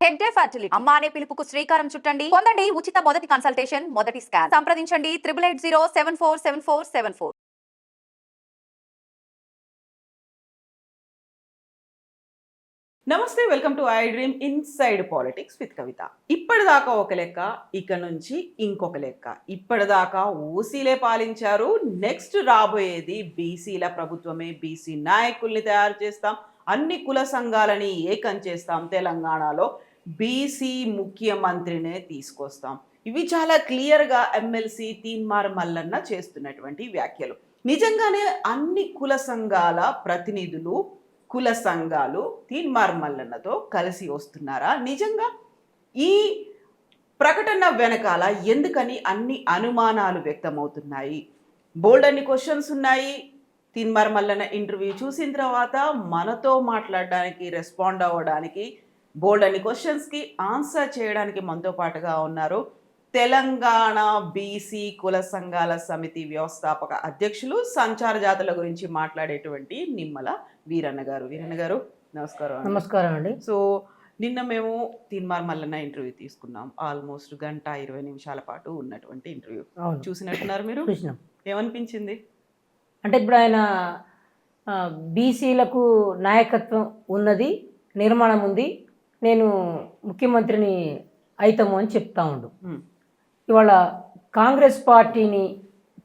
Hegde fertility అమ్మ అనే పిలుపుకు శ్రీకారం చుట్టండి. పొందండి ఉచిత మొదటి కన్సల్టేషన్, మొదటి స్కాన్. సంప్రదించండి 8880747474. నమస్తే, welcome to iDream inside politics with Kavitha. ఇప్పటిదాకా ఒక లెక్క, ఇక నుంచి ఇంకొక లెక్క. ఇప్పటిదాకా ఓసీలే పాలించారు, నెక్స్ట్ రాబోయేది బీసీల ప్రభుత్వమే. బీసీ నాయకుల్ని తయారు చేస్తాం, అన్ని కుల సంఘాలని ఏకం చేస్తాం, తెలంగాణలో బీసీ ముఖ్యమంత్రినే తీసుకొస్తాం. ఇవి చాలా క్లియర్గా ఎమ్మెల్సీ తీన్మార్ మల్లన్న చేస్తున్నటువంటి వ్యాఖ్యలు. నిజంగానే అన్ని కుల సంఘాల ప్రతినిధులు, కుల సంఘాలు తీన్మార్ మల్లన్నతో కలిసి వస్తున్నారా? నిజంగా ఈ ప్రకటన వెనకాల ఎందుకని అన్ని అనుమానాలు వ్యక్తమవుతున్నాయి? బోల్డ్ అన్ని క్వశ్చన్స్ ఉన్నాయి. తీన్మార్ మల్లన్న ఇంటర్వ్యూ చూసిన తర్వాత మనతో మాట్లాడడానికి, రెస్పాండ్ అవ్వడానికి, బోల్డ్ అన్ని క్వశ్చన్స్కి ఆన్సర్ చేయడానికి మనతో పాటుగా ఉన్నారు తెలంగాణ బీసీ కుల సంఘాల సమితి వ్యవస్థాపక అధ్యక్షులు, సంచార జాతుల గురించి మాట్లాడేటువంటి నిమ్మల వీరన్న గారు. వీరన్న గారు నమస్కారం. నమస్కారం అండి. సో నిన్న మేము తీన్మార్ మల్లన్న ఇంటర్వ్యూ తీసుకున్నాం. ఆల్మోస్ట్ 1:20 పాటు ఉన్నటువంటి ఇంటర్వ్యూ చూసినట్టున్నారు మీరు. ఏమనిపించింది? అంటే ఇప్పుడు ఆయన బీసీలకు నాయకత్వం ఉన్నది, నిర్మాణం ఉంది, నేను ముఖ్యమంత్రిని అయితాము అని చెప్తా ఉండు. ఇవాళ కాంగ్రెస్ పార్టీని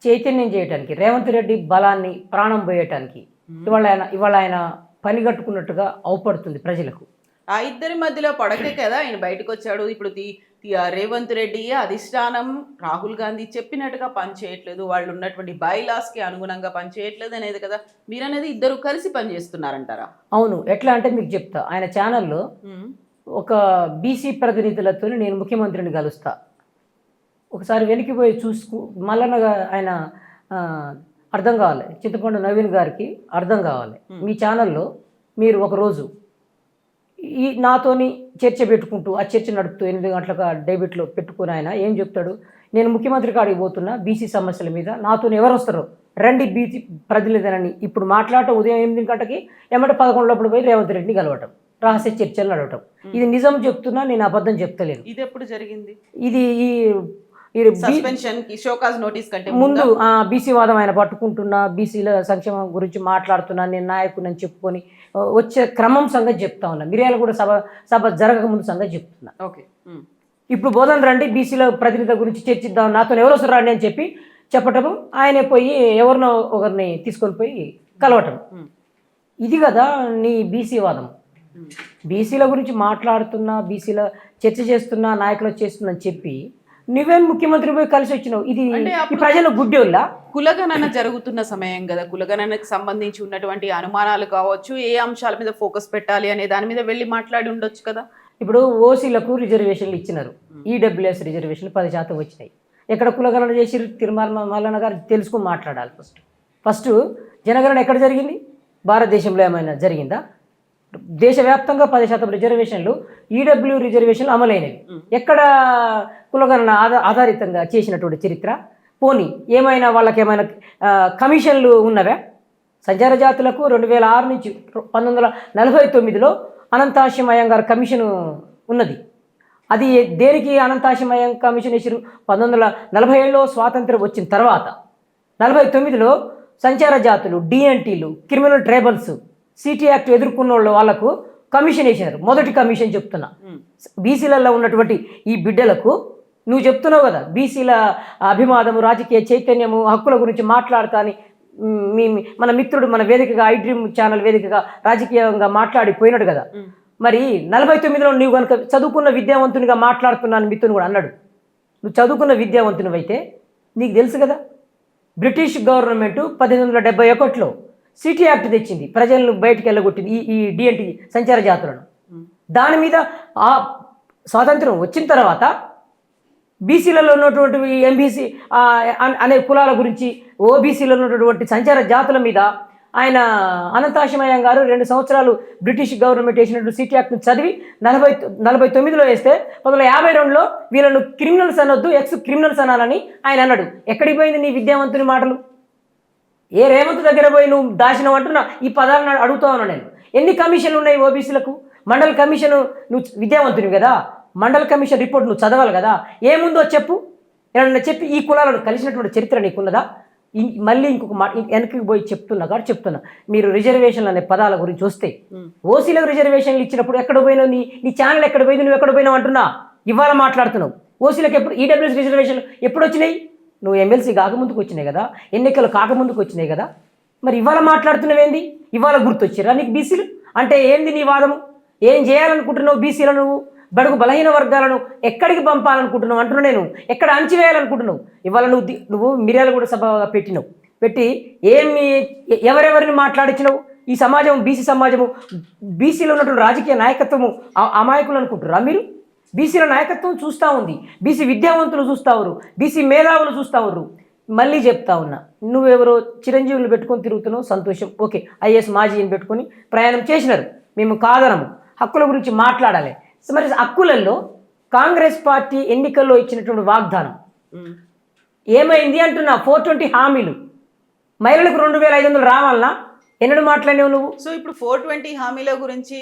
చైతన్యం చేయడానికి, రేవంత్ రెడ్డి బలాన్ని ప్రాణం పోయటానికి ఇవాళ ఆయన పని కట్టుకున్నట్టుగా అవుపడుతుంది ప్రజలకు. ఆ ఇద్దరి మధ్యలో పడకే కదా ఆయన బయటకు వచ్చాడు. ఇప్పుడు రేవంత్ రెడ్డి అధిష్టానం రాహుల్ గాంధీ చెప్పినట్టుగా పనిచేయట్లేదు, వాళ్ళు ఉన్నటువంటి బైలాస్కి అనుగుణంగా పనిచేయట్లేదు అనేది కదా. మీరనేది ఇద్దరు కలిసి పనిచేస్తున్నారంటారా? అవును. ఎట్లా అంటే మీకు చెప్తా. ఆయన ఛానల్లో ఒక బీసీ ప్రతినిధులతో నేను ముఖ్యమంత్రిని కలుస్తా, ఒకసారి వెనక్కిపోయి మల్లన్నగా ఆయన అర్థం కావాలి, చింతపండు నవీన్ గారికి అర్థం కావాలి. మీ ఛానల్లో మీరు ఒకరోజు నాతోని చర్చ పెట్టుకుంటూ, ఆ చర్చ నడుపుతూ 8 గంటలకు డేబిట్లో పెట్టుకుని ఆయన ఏం చెప్తాడు? నేను ముఖ్యమంత్రి కాడికి పోతున్నా బీసీ సమస్యల మీద, నాతో ఎవరు వస్తారో రండి బీసీ ప్రతినిధులని ఇప్పుడు మాట్లాడటం. ఉదయం 8 గంటకి 11 లోపల పోయి రేవంత్ రెడ్డిని కలవటం, రహస్య చర్చలు నడవటం. ఇది నిజం చెప్తున్నా, నేను అబద్ధం చెప్తలేను. ఇది ఎప్పుడు జరిగింది? ఇది ముందు బీసీ వాదం ఆయన పట్టుకుంటున్నా, బీసీల సంక్షేమం గురించి మాట్లాడుతున్నా, నేను నాయకుడిని చెప్పుకొని వచ్చే క్రమం సంగతి చెప్తా ఉన్నా. మిర్యాల కూడా సభ జరగకముందు సంగతి చెప్తున్నా. ఓకే. ఇప్పుడు బోధన రండి బీసీల ప్రతినిధుల గురించి చర్చిద్దాం, నాతో ఎవరు వస్తారు రండి అని చెప్పి చెప్పటము, ఆయనే పోయి ఎవరినో ఒకరిని తీసుకొని పోయి కలవటం. ఇది కదా నీ బీసీ వాదం. బీసీల గురించి మాట్లాడుతున్నా, బీసీల చర్చ చేస్తున్నా, నాయకులు చేస్తున్నా అని చెప్పి నువ్వేం ముఖ్యమంత్రి పోయి కలిసి వచ్చినావు? ఇది ప్రజల గుడ్డోళ్ళ కులగణన జరుగుతున్న సమయం కదా. కులగణనకు సంబంధించి ఉన్నటువంటి అనుమానాలు కావచ్చు, ఏ అంశాల మీద ఫోకస్ పెట్టాలి అనే దాని మీద వెళ్ళి మాట్లాడి ఉండొచ్చు కదా. ఇప్పుడు ఓసీలకు రిజర్వేషన్లు ఇచ్చినారు, ఈడబ్ల్యూఎస్ రిజర్వేషన్లు 10% వచ్చినాయి. ఎక్కడ కులగణన చేసి తీన్మార్ మల్లన్న గారు తెలుసుకుని మాట్లాడాలి. ఫస్ట్ జనగణన ఎక్కడ జరిగింది? భారతదేశంలో ఏమైనా జరిగిందా? దేశవ్యాప్తంగా 10% రిజర్వేషన్లు, ఈడబ్ల్యూ రిజర్వేషన్లు అమలైనవి. ఎక్కడ కులగణన ఆధారితంగా చేసినటువంటి చరిత్ర? పోనీ ఏమైనా వాళ్ళకి ఏమైనా కమిషన్లు ఉన్నవా? సంచార జాతులకు 2006 నుంచి 1949లో అనంతాశిమయం గారు కమిషన్ ఉన్నది. అది దేనికి అనంతాశిమయం కమిషన్ వేసారు? 1947లో స్వాతంత్రం వచ్చిన తర్వాత 49లో సంచార జాతులు, డిఎన్టీలు, క్రిమినల్ ట్రైబల్స్, సిటీ యాక్ట్ ఎదుర్కొన్న వాళ్ళకు కమిషన్ వేసినారు. మొదటి కమిషన్ చెప్తున్నా. బీసీలలో ఉన్నటువంటి ఈ బిడ్డలకు నువ్వు చెప్తున్నావు కదా, బీసీల అభిమానము, రాజకీయ చైతన్యము, హక్కుల గురించి మాట్లాడతా అని మన మిత్రుడు మన వేదికగా, ఐ డ్రీమ్ ఛానల్ వేదికగా రాజకీయంగా మాట్లాడిపోయినాడు కదా. మరి 49లో నువ్వు కనుక చదువుకున్న విద్యావంతునిగా మాట్లాడుతున్నాను మిత్రుని కూడా అన్నాడు. నువ్వు చదువుకున్న విద్యావంతునివి అయితే నీకు తెలుసు కదా, బ్రిటిష్ గవర్నమెంట్ 1871లో సిటీ యాక్ట్ తెచ్చింది, ప్రజలను బయటికి వెళ్ళగొట్టింది ఈ డిఎన్టీ సంచార జాతులను. దాని మీద ఆ స్వాతంత్రం వచ్చిన తర్వాత బీసీలలో ఉన్నటువంటి ఎంబీసీ అనే కులాల గురించి, ఓబీసీలో ఉన్నటువంటి సంచార జాతుల మీద ఆయన అనంతాశిమయం గారు 2 సంవత్సరాలు బ్రిటిష్ గవర్నమెంట్ వేసినటువంటి సిటీ యాక్ట్ను చదివి 49లో వేస్తే 1952లో వీళ్ళను క్రిమినల్స్ అనొద్దు, ఎక్స్ క్రిమినల్స్ అనాలని ఆయన అన్నాడు. ఎక్కడికి పోయింది నీ విద్యావంతుని మాటలు? ఏ రేవంత్ దగ్గర పోయి నువ్వు దాచినావు అంటున్నా ఈ పదాలను అడుగుతా ఉన్నా నేను. ఎన్ని కమిషన్లు ఉన్నాయి ఓబీసీలకు? మండల కమిషన్ నువ్వు విద్యావంతునివి కదా, మండల కమిషన్ రిపోర్ట్ నువ్వు చదవాలి కదా, ఏముందో చెప్పు. ఏమన్నా చెప్పి ఈ కులాలను కలిసినటువంటి చరిత్ర నీకున్నదా? మళ్ళీ ఇంకొక మాట వెనక్కి పోయి చెప్తున్నా కాబట్టి చెప్తున్నా, మీరు రిజర్వేషన్లు అనే పదాల గురించి వస్తే ఓసీలకు రిజర్వేషన్లు ఇచ్చినప్పుడు ఎక్కడ పోయినావు, నీ ఛానల్ ఎక్కడ పోయింది, నువ్వు ఎక్కడ పోయినావు అంటున్నా. ఇవాళ మాట్లాడుతున్నావు. ఓసీలకు ఎప్పుడు ఈడబ్ల్యూఎస్ రిజర్వేషన్లు ఎప్పుడు వచ్చినాయి? నువ్వు ఎమ్మెల్సీ కాకముందుకు వచ్చినాయి కదా, ఎన్నికలు కాకముందుకు వచ్చినాయి కదా. మరి ఇవాళ మాట్లాడుతున్నావేంది? ఇవాళ గుర్తొచ్చిరా నీకు బీసీలు అంటే? ఏంది నీ వాదము? ఏం చేయాలనుకుంటున్నావు? బీసీలను బడుగు బలహీన వర్గాలను ఎక్కడికి పంపాలనుకుంటున్నావు అంటున్నా నేను, ఎక్కడ అణచివేయాలనుకుంటున్నావు? ఇవాళ నువ్వు మిర్యాలగూడ సభ పెట్టినావు, పెట్టి ఎవరెవరిని మాట్లాడించినావు? ఈ సమాజం బీసీ సమాజము, బీసీలో ఉన్నటువంటి రాజకీయ నాయకత్వము అమాయకులు అనుకుంటున్నారా మీరు? బీసీల నాయకత్వం చూస్తూ ఉంది, బీసీ విద్యావంతులు చూస్తావురు, బీసీ మేధావులు చూస్తావురు. మళ్ళీ చెప్తా ఉన్నా, నువ్వెవరో చిరంజీవులు పెట్టుకొని తిరుగుతున్నావు, సంతోషం, ఓకే. ఐఏఎస్ మాజీని పెట్టుకొని ప్రయాణం చేసినారు, మేము కాదనము, హక్కుల గురించి మాట్లాడాలి. మరి హక్కులలో కాంగ్రెస్ పార్టీ ఎన్నికల్లో ఇచ్చినటువంటి వాగ్దానం ఏమైంది అంటున్నా? 420 హామీలు, మహిళలకు 2500 రావాలన్నా? ఎన్నడూ మాట్లాడినావు నువ్వు? సో ఇప్పుడు 420 హామీల గురించి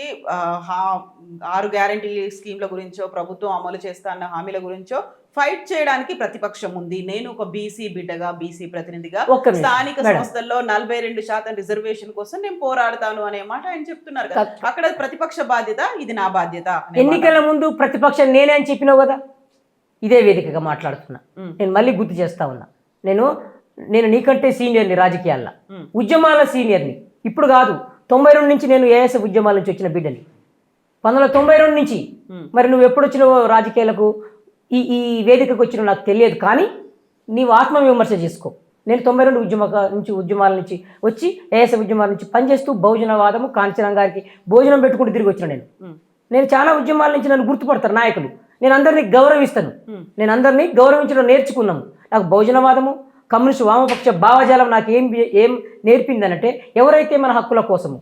6 గ్యారంటీ స్కీమ్ల గురించో, ప్రభుత్వం అమలు చేస్తా అన్న హామీల గురించో ఫైట్ చేయడానికి ప్రతిపక్షం ఉంది. నేను ఒక బీసీ బిడ్డగా, బీసీ ప్రతినిధిగా స్థానిక సంస్థల్లో 42% రిజర్వేషన్ కోసం నేను పోరాడతాను అనే మాట ఆయన చెప్తున్నారు కదా. అక్కడ ప్రతిపక్ష బాధ్యత, ఇది నా బాధ్యత. ఎన్నికల ముందు ప్రతిపక్షం నేనే అని చెప్పినావు కదా, ఇదే వేదికగా మాట్లాడుతున్నా. నేను మళ్ళీ గుర్తు చేస్తా ఉన్నా, నేను నీకంటే సీనియర్ని రాజకీయాల్లో, ఉద్యమాల సీనియర్ని. ఇప్పుడు కాదు, 92 నుంచి నేను ఏఎస్ ఉద్యమాల నుంచి వచ్చిన బిడ్డని, 1992 నుంచి. మరి నువ్వు ఎప్పుడు వచ్చినావో రాజకీయాలకు, ఈ వేదికకు వచ్చినావు నాకు తెలియదు, కానీ నీవు ఆత్మవిమర్శ చేసుకో. నేను 92 ఉద్యమాల నుంచి వచ్చి ఏఎస్ ఉద్యమాల నుంచి పనిచేస్తూ బహుజనవాదము, కాంచనం గారికి భోజనం పెట్టుకుంటూ తిరిగి వచ్చిన నేను చాలా ఉద్యమాల నుంచి నన్ను గుర్తుపడతారు నాయకులు. నేను అందరినీ గౌరవిస్తాను, నేను అందరినీ గౌరవించడం నేర్చుకున్నాము. నాకు బహుజనవాదము, కమ్యూనిస్టు వామపక్ష భావజాలం నాకు ఏం నేర్పిందనంటే, ఎవరైతే మన హక్కుల కోసము,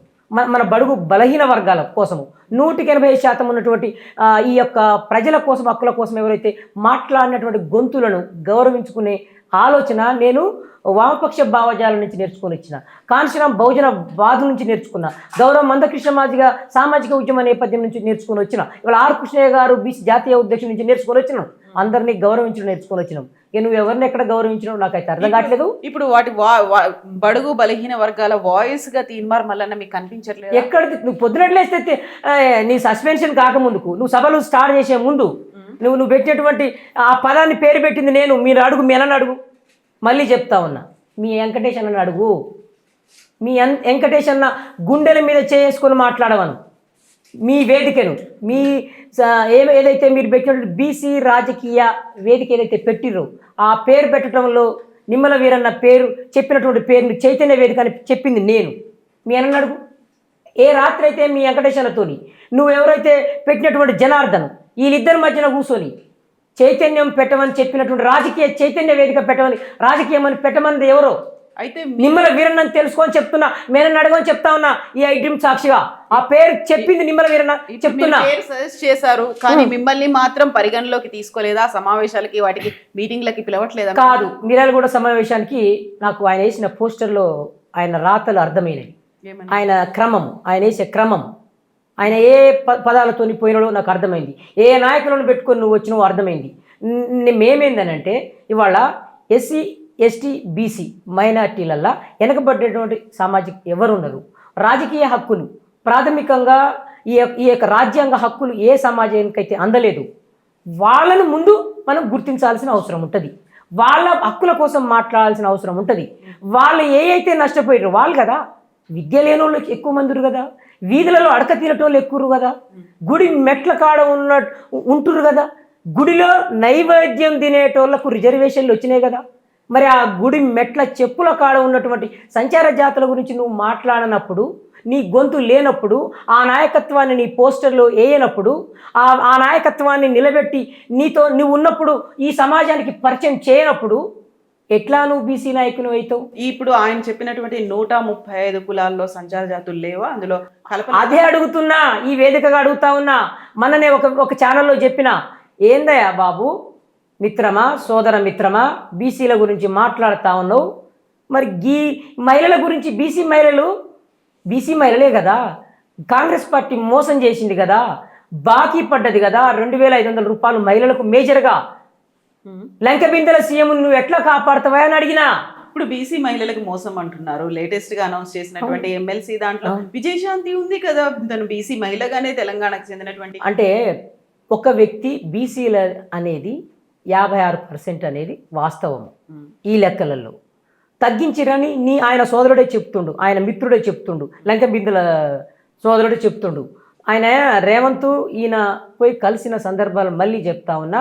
మన బడుగు బలహీన వర్గాల కోసము 180% ఉన్నటువంటి ఈ యొక్క ప్రజల కోసం, హక్కుల కోసం ఎవరైతే మాట్లాడినటువంటి గొంతులను గౌరవించుకునే ఆలోచన నేను వామపక్ష భావజాలం నుంచి నేర్చుకొని వచ్చిన, కాన్షిరాం బహుజన వాదు నుంచి నేర్చుకున్న, గౌరవ మందకృష్ణ మాదిగా సామాజిక ఉద్యమ నేపథ్యం నుంచి నేర్చుకొని వచ్చిన, ఇవాళ ఆర్ కృష్ణయ్య గారు బీసీ జాతీయ అధ్యక్షుడి నుంచి నేర్చుకొని వచ్చినాం. అందరినీ గౌరవించడం నేర్చుకొని వచ్చినాం. నువ్వు ఎవరిని ఎక్కడ గౌరవించడం నాకైతే అర్థం కావట్లేదు. ఇప్పుడు వాటి బడుగు బలహీన వర్గాల వాయిస్ గా తీన్మార్ మల్లన్న మీకు కనిపించట్లేదు? ఎక్కడ నువ్వు పొద్దునట్లేస్తే నీ సస్పెన్షన్ కాకముందుకు, నువ్వు సభలు స్టార్ట్ చేసే ముందు నువ్వు పెట్టినటువంటి ఆ పదాన్ని పేరు పెట్టింది నేను. మీరు అడుగు, మీ అన్నని అడుగు. మళ్ళీ చెప్తా ఉన్నా, మీ వెంకటేష్ అన్నని అడుగు. మీ వెంకటేష్ అన్న గుండెల మీద చేసుకొని మాట్లాడవను. మీ వేదికను, మీ ఏదైతే మీరు పెట్టినటువంటి బీసీ రాజకీయ వేదిక ఏదైతే పెట్టిరో, ఆ పేరు పెట్టడంలో నిమ్మల వీరన్న పేరు చెప్పినటువంటి పేరుని చైతన్య వేదిక అని చెప్పింది నేను. మీ అన్నని అడుగు. ఏ రాత్రి అయితే మీ వెంకటేశ్వరతోని నువ్వు ఎవరైతే పెట్టినటువంటి జనార్దన్, వీళ్ళిద్దరి మధ్యన కూర్చొని చైతన్యం పెట్టమని చెప్పినటువంటి రాజకీయ చైతన్య వేదిక పెట్టమని, రాజకీయం అని పెట్టమన్నది ఎవరో అయితే నిమ్మల వీరన్నని తెలుసుకొని చెప్తున్నా, మేనని అడగని చెప్తా ఉన్నా. ఈ ఐడ్రీమ్ సాక్షిగా ఆ పేరు చెప్పింది నిమ్మల వీరన్న చెప్తున్నా. పేరు సజెస్ట్ చేశారు, కానీ మిమ్మల్ని మాత్రం పరిగణలోకి తీసుకోలేదా? సమావేశాలకి, వాటికి మీటింగ్లకి పిలవట్లేదా? కాదు, మిర్యాలగూడ సమావేశానికి నాకు ఆయన వేసిన పోస్టర్లో ఆయన రాతలు అర్థమైనవి. ఆయన క్రమం, ఆయన వేసే క్రమం, ఆయన ఏ పదాలతోని పోయినాడో నాకు అర్థమైంది. ఏ నాయకులను పెట్టుకొని నువ్వు వచ్చినావో అర్థమైంది. మేమేందనంటే, ఇవాళ ఎస్సీ ఎస్టీ బీసీ మైనార్టీలల్లా వెనకబడ్డటువంటి సామాజిక ఎవరున్నారు? రాజకీయ హక్కులు ప్రాథమికంగా ఈ యొక్క రాజ్యాంగ హక్కులు ఏ సమాజానికైతే అందలేదు, వాళ్ళను ముందు మనం గుర్తించాల్సిన అవసరం ఉంటుంది. వాళ్ళ హక్కుల కోసం మాట్లాడాల్సిన అవసరం ఉంటుంది. వాళ్ళు అయితే నష్టపోయారు వాళ్ళు కదా. విద్య లేని వాళ్ళకి ఎక్కువ మంది కదా, వీధులలో అడక తినటోళ్ళు ఎక్కువ కదా, గుడి మెట్ల కాడ ఉంటురు కదా, గుడిలో నైవేద్యం తినేటోళ్లకు రిజర్వేషన్లు వచ్చినాయి కదా. మరి ఆ గుడి మెట్ల చెప్పుల కాడ ఉన్నటువంటి సంచార జాతుల గురించి నువ్వు మాట్లాడనప్పుడు, నీ గొంతు లేనప్పుడు, ఆ నాయకత్వాన్ని నీ పోస్టర్లో వేయనప్పుడు, ఆ నాయకత్వాన్ని నిలబెట్టి నీతో నువ్వు ఉన్నప్పుడు ఈ సమాజానికి పరిచయం చేయనప్పుడు ఎట్లా నువ్వు బీసీ నాయకుని అవుతావు? ఇప్పుడు ఆయన చెప్పినటువంటి 135 కులాల్లో సంచార జాతులు లేవా? అందులో అదే అడుగుతున్నా, ఈ వేదికగా అడుగుతా ఉన్నా. మననే ఒక ఛానల్లో చెప్పిన, ఏందయ్యా బాబు మిత్రమా, సోదర మిత్రమా, బీసీల గురించి మాట్లాడుతూ ఉన్నావు, మరి మహిళల గురించి బీసీ మహిళలే కదా, కాంగ్రెస్ పార్టీ మోసం చేసింది కదా, బాకీ పడ్డది కదా 2,500 రూపాయలు మహిళలకు మేజర్గా. లంక బిందెల సీఎం నువ్వు ఎట్లా కాపాడుతావా అని అడిగినా. ఇప్పుడు బీసీ మహిళలకు మోసం అంటున్నారు. లేటెస్ట్ గా అనౌన్స్ చేసినటువంటి ఎమ్మెల్సీ దాంట్లో విజయశాంతి ఉంది కదా, తను బీసీ మహిళగానే తెలంగాణకు చెందినటువంటి. అంటే ఒక వ్యక్తి బీసీల అనేది 56% అనేది వాస్తవము. ఈ లెక్కలలో తగ్గించిరని ఆయన సోదరుడే చెప్తుండు, ఆయన మిత్రుడే చెప్తుండు, లంక బిందెల సోదరుడే చెప్తుండు. ఆయన రేవంత్ ఈయన పోయి కలిసిన సందర్భాలు మళ్ళీ చెప్తా ఉన్నా.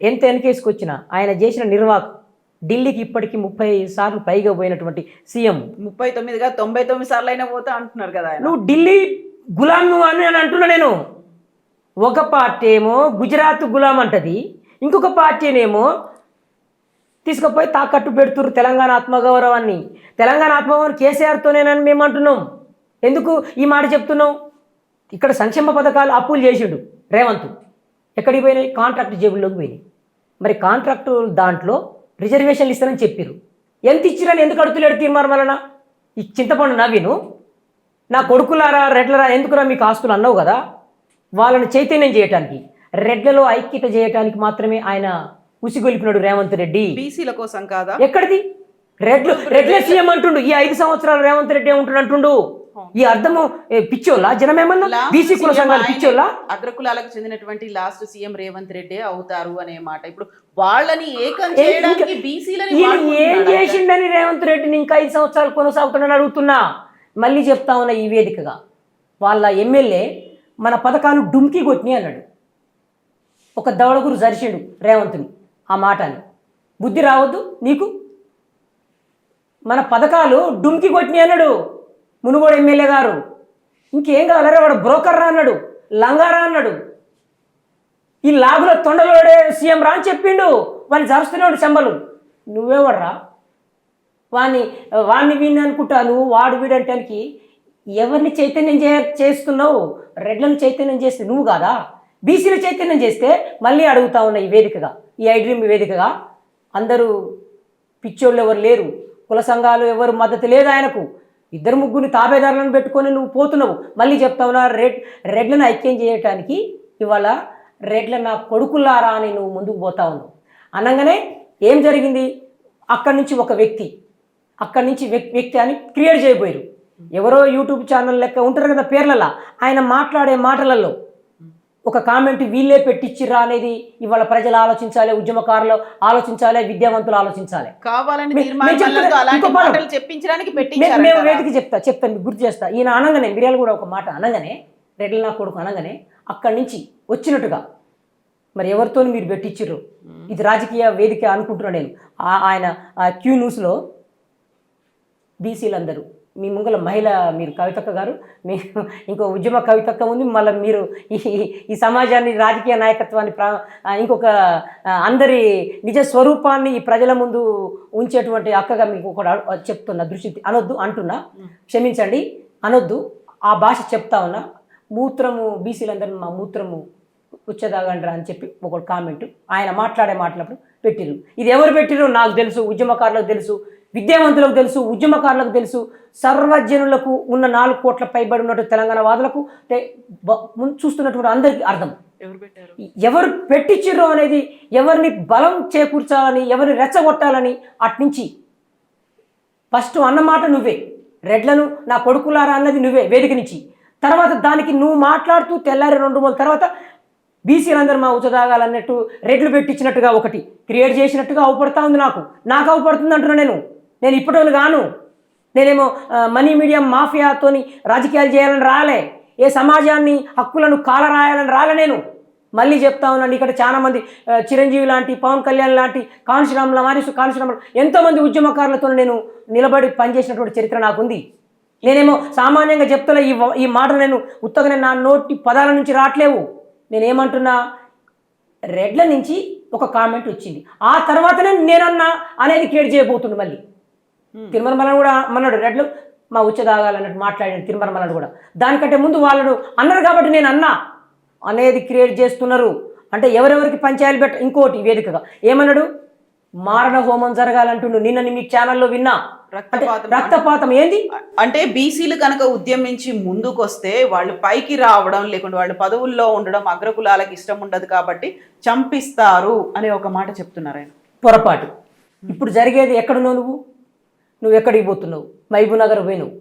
ఎంత వెనకేసుకొచ్చినా ఆయన చేసిన నిర్వాహకం, ఢిల్లీకి ఇప్పటికీ 30 సార్లు పైగా పోయినటువంటి సీఎం. 39గా 99 సార్లు అయినా పోతా అంటున్నారు కదా ఆయన. నువ్వు ఢిల్లీ గులాం నువ్వు అని అంటున్నా నేను. ఒక పార్టీ ఏమో గుజరాత్ గులాం అంటది, ఇంకొక పార్టీనేమో తీసుకుపోయి తాకట్టు పెడుతున్నారు తెలంగాణ ఆత్మగౌరవాన్ని. తెలంగాణ ఆత్మగౌరవం కేసీఆర్తోనేనని మేము అంటున్నాం. ఎందుకు ఈ మాట చెప్తున్నాం? ఇక్కడ సంక్షేమ పథకాలు అప్పులు చేసిండు రేవంత్, ఎక్కడికి పోయినాయి? కాంట్రాక్ట్ జేబుల్లోకి పోయినాయి. మరి కాంట్రాక్టు దాంట్లో రిజర్వేషన్లు ఇస్తారని చెప్పారు. ఎంత ఇచ్చిరని ఎందుకు అడుగుతలేడు తీర్మానం వలన? ఈ చింతపండు నవ్విను నా కొడుకులారా రెడ్లరా ఎందుకురా మీకు ఆస్తులు అన్నావు కదా, వాళ్ళని చైతన్యం చేయటానికి, రెడ్లలో ఐక్యత చేయటానికి మాత్రమే ఆయన ఉసిగొలిపినాడు రేవంత్ రెడ్డి. బీసీల కోసం కాదా? ఎక్కడిది? రెడ్ల సీఎం అంటుండు. ఈ 5 సంవత్సరాలు రేవంత్ రెడ్డి ఉంటుండు అంటుండు. ఈ అర్థము పిచ్చోళ్ళ జనమేమన్నా? బీసీ కుల సంఘాలు పిచ్చోళ్ళ? అగ్రకులాలకు చెందినటువంటి లాస్ట్ సీఎం రేవంత్ రెడ్డి అవుతారు అనే మాట. ఇప్పుడు వాళ్ళని ఏకం చేయడానికి బీసీలని ఏం చేసిండని రేవంత్ రెడ్డిని ఇంకా 5 సంవత్సరాలు కొనసాగుతుండని అడుగుతున్నా. మళ్ళీ చెప్తా ఉన్నా ఈ వేదికగా, వాళ్ళ ఎమ్మెల్యే మన పథకాలు డుమ్కి కొట్టినాయి అన్నాడు. ఒక దవడగురు జరిచిండు రేవంత్ని ఆ మాటని. బుద్ధి రావద్దు నీకు? మన పథకాలు డుమ్కి కొట్టినాయి అన్నాడు మునుగోడు ఎమ్మెల్యే గారు. ఇంకేం కావాలరే, వాడు బ్రోకర్ రా అన్నాడు, లంగారా అన్నాడు, ఈ లాగుల తొండలోడే సీఎం రా అని చెప్పిండు. వాడిని జరుస్తున్నాడు చెంబలు. నువ్వేవడరా వాడిని వీడిని అనుకుంటా నువ్వు వాడు వీడంటానికి? ఎవరిని చైతన్యం చేస్తున్నావు? రెడ్లను చైతన్యం చేస్తే నువ్వు కాదా? బీసీలు చైతన్యం చేస్తే మళ్ళీ అడుగుతా ఉన్నా ఈ వేదికగా, ఈ ఐడ్రీమ్ వేదికగా, అందరూ పిచ్చోళ్ళు ఎవరు లేరు, కుల సంఘాలు ఎవరు మద్దతు లేదు ఆయనకు. 2-3 తాబేదారులను పెట్టుకొని నువ్వు పోతున్నావు. మళ్ళీ చెప్తా ఉన్నా రెడ్లను ఐక్యం చేయటానికి ఇవాళ రెడ్ల నా కొడుకులారా అని నువ్వు ముందుకు పోతా ఉన్నావు. అనగానే ఏం జరిగింది? అక్కడి నుంచి ఒక వ్యక్తి అని క్రియేట్ చేయబోయారు. ఎవరో యూట్యూబ్ ఛానల్ లెక్క ఉంటారు కదా పేర్లలో, ఆయన మాట్లాడే మాటలలో ఒక కామెంట్ వీళ్ళే పెట్టించిర్రా అనేది ఇవాళ ప్రజలు ఆలోచించాలి, ఉద్యమకారులు ఆలోచించాలి, విద్యావంతులు ఆలోచించాలి. మేము వేదిక చెప్తాను గుర్తు చేస్తా. ఈయన అనగానే మిర్యాలు కూడా ఒక మాట అనగానే, రెడ్ల నా కొడుకు అనగానే అక్కడి నుంచి వచ్చినట్టుగా మరి ఎవరితో మీరు పెట్టించిర్రు, ఇది రాజకీయ వేదిక అనుకుంటున్నా నేను. ఆయన క్యూ న్యూస్లో బీసీలందరూ మీ ముంగల మహిళ, మీరు కవితక్క గారు, మీరు ఇంకో ఉద్యమ కవితక్క ఉంది, మళ్ళీ మీరు ఈ సమాజాన్ని రాజకీయ నాయకత్వాన్ని ఇంకొక అందరి నిజ స్వరూపాన్ని ఈ ప్రజల ముందు ఉంచేటువంటి అక్కగా మీకు ఒక చెప్తున్నా, దృష్టి అనొద్దు అంటున్నా, క్షమించండి అనొద్దు, ఆ భాష చెప్తా ఉన్నా. మూత్రము బీసీలందరూ మా మూత్రము ఉచ్చదాగండ్రా అని చెప్పి ఒక కామెంట్ ఆయన మాట్లాడే మాటలప్పుడు పెట్టిరు. ఇది ఎవరు పెట్టిరు నాకు తెలుసు, ఉద్యమకారులకు తెలుసు, విద్యావంతులకు తెలుసు, ఉద్యమకారులకు తెలుసు, సర్వజనులకు ఉన్న 4 కోట్ల పైబడి ఉన్నటువంటి తెలంగాణ వాదులకు చూస్తున్నటువంటి అందరికీ అర్థం. ఎవరు పెట్టించిర్రో అనేది, ఎవరిని బలం చేకూర్చాలని, ఎవరిని రెచ్చగొట్టాలని అట్నుంచి ఫస్ట్ అన్నమాట నువ్వే. రెడ్లను నా కొడుకులారా అన్నది నువ్వే వేదిక నుంచి. తర్వాత దానికి నువ్వు మాట్లాడుతూ తెల్లారి 2 రోజుల తర్వాత బీసీలందరూ మా ఉచదాగాలన్నట్టు రెడ్లు పెట్టించినట్టుగా ఒకటి క్రియేట్ చేసినట్టుగా అవుపడతా ఉంది. నాకు అవుపడుతుంది అంటున్నా నేను ఇప్పటి గాను. నేనేమో మనీ మీడియం మాఫియాతోని రాజకీయాలు చేయాలని రాలే, ఏ సమాజాన్ని హక్కులను కాలరాయాలని రాలే నేను. మళ్ళీ చెప్తా ఉన్నాను, ఇక్కడ చాలామంది చిరంజీవి లాంటి, పవన్ కళ్యాణ్ లాంటి, కాన్షిరాముల మారిసు కాన్షిరాములు ఎంతోమంది ఉద్యమకారులతో నేను నిలబడి పనిచేసినటువంటి చరిత్ర నాకుంది. నేనేమో సామాన్యంగా చెప్తలే ఈ మాటలు నేను ఉత్తగానే నా నోటి పదాల నుంచి రావట్లేవు. నేనేమంటున్నా, రెడ్ల నుంచి ఒక కామెంట్ వచ్చింది, ఆ తర్వాతనే నేనన్నా అనేది క్రియేట్ చేయబోతుండు. మళ్ళీ తిరుమల మల్లన్న కూడా అన్నాడు, రెడ్లు మా ఉచ్చదాగాలన్నట్టు మాట్లాడాడు తిరుమల మల్లన్న కూడా. దానికంటే ముందు వాళ్ళు అన్నారు కాబట్టి నేను అన్నా అనేది క్రియేట్ చేస్తున్నారు. అంటే ఎవరెవరికి పంచాయలు ఇంకోటి వేదికగా ఏమన్నాడు, మారణ హోమం జరగాలంటుండు. నిన్న మీ ఛానల్లో విన్నా, రక్తపాతం ఏంది? అంటే బీసీలు కనుక ఉద్యమించి ముందుకొస్తే వాళ్ళు పైకి రావడం, లేకుంటే వాళ్ళు పదవుల్లో ఉండడం అగ్రకులాలకు ఇష్టం ఉండదు కాబట్టి చంపిస్తారు అనే ఒక మాట చెప్తున్నారు ఆయన. పొరపాటు. ఇప్పుడు జరిగేది ఎక్కడున్నావు నువ్వు ఎక్కడికి పోతున్నావు? మహబూబ్ నగర్ పోయినావు,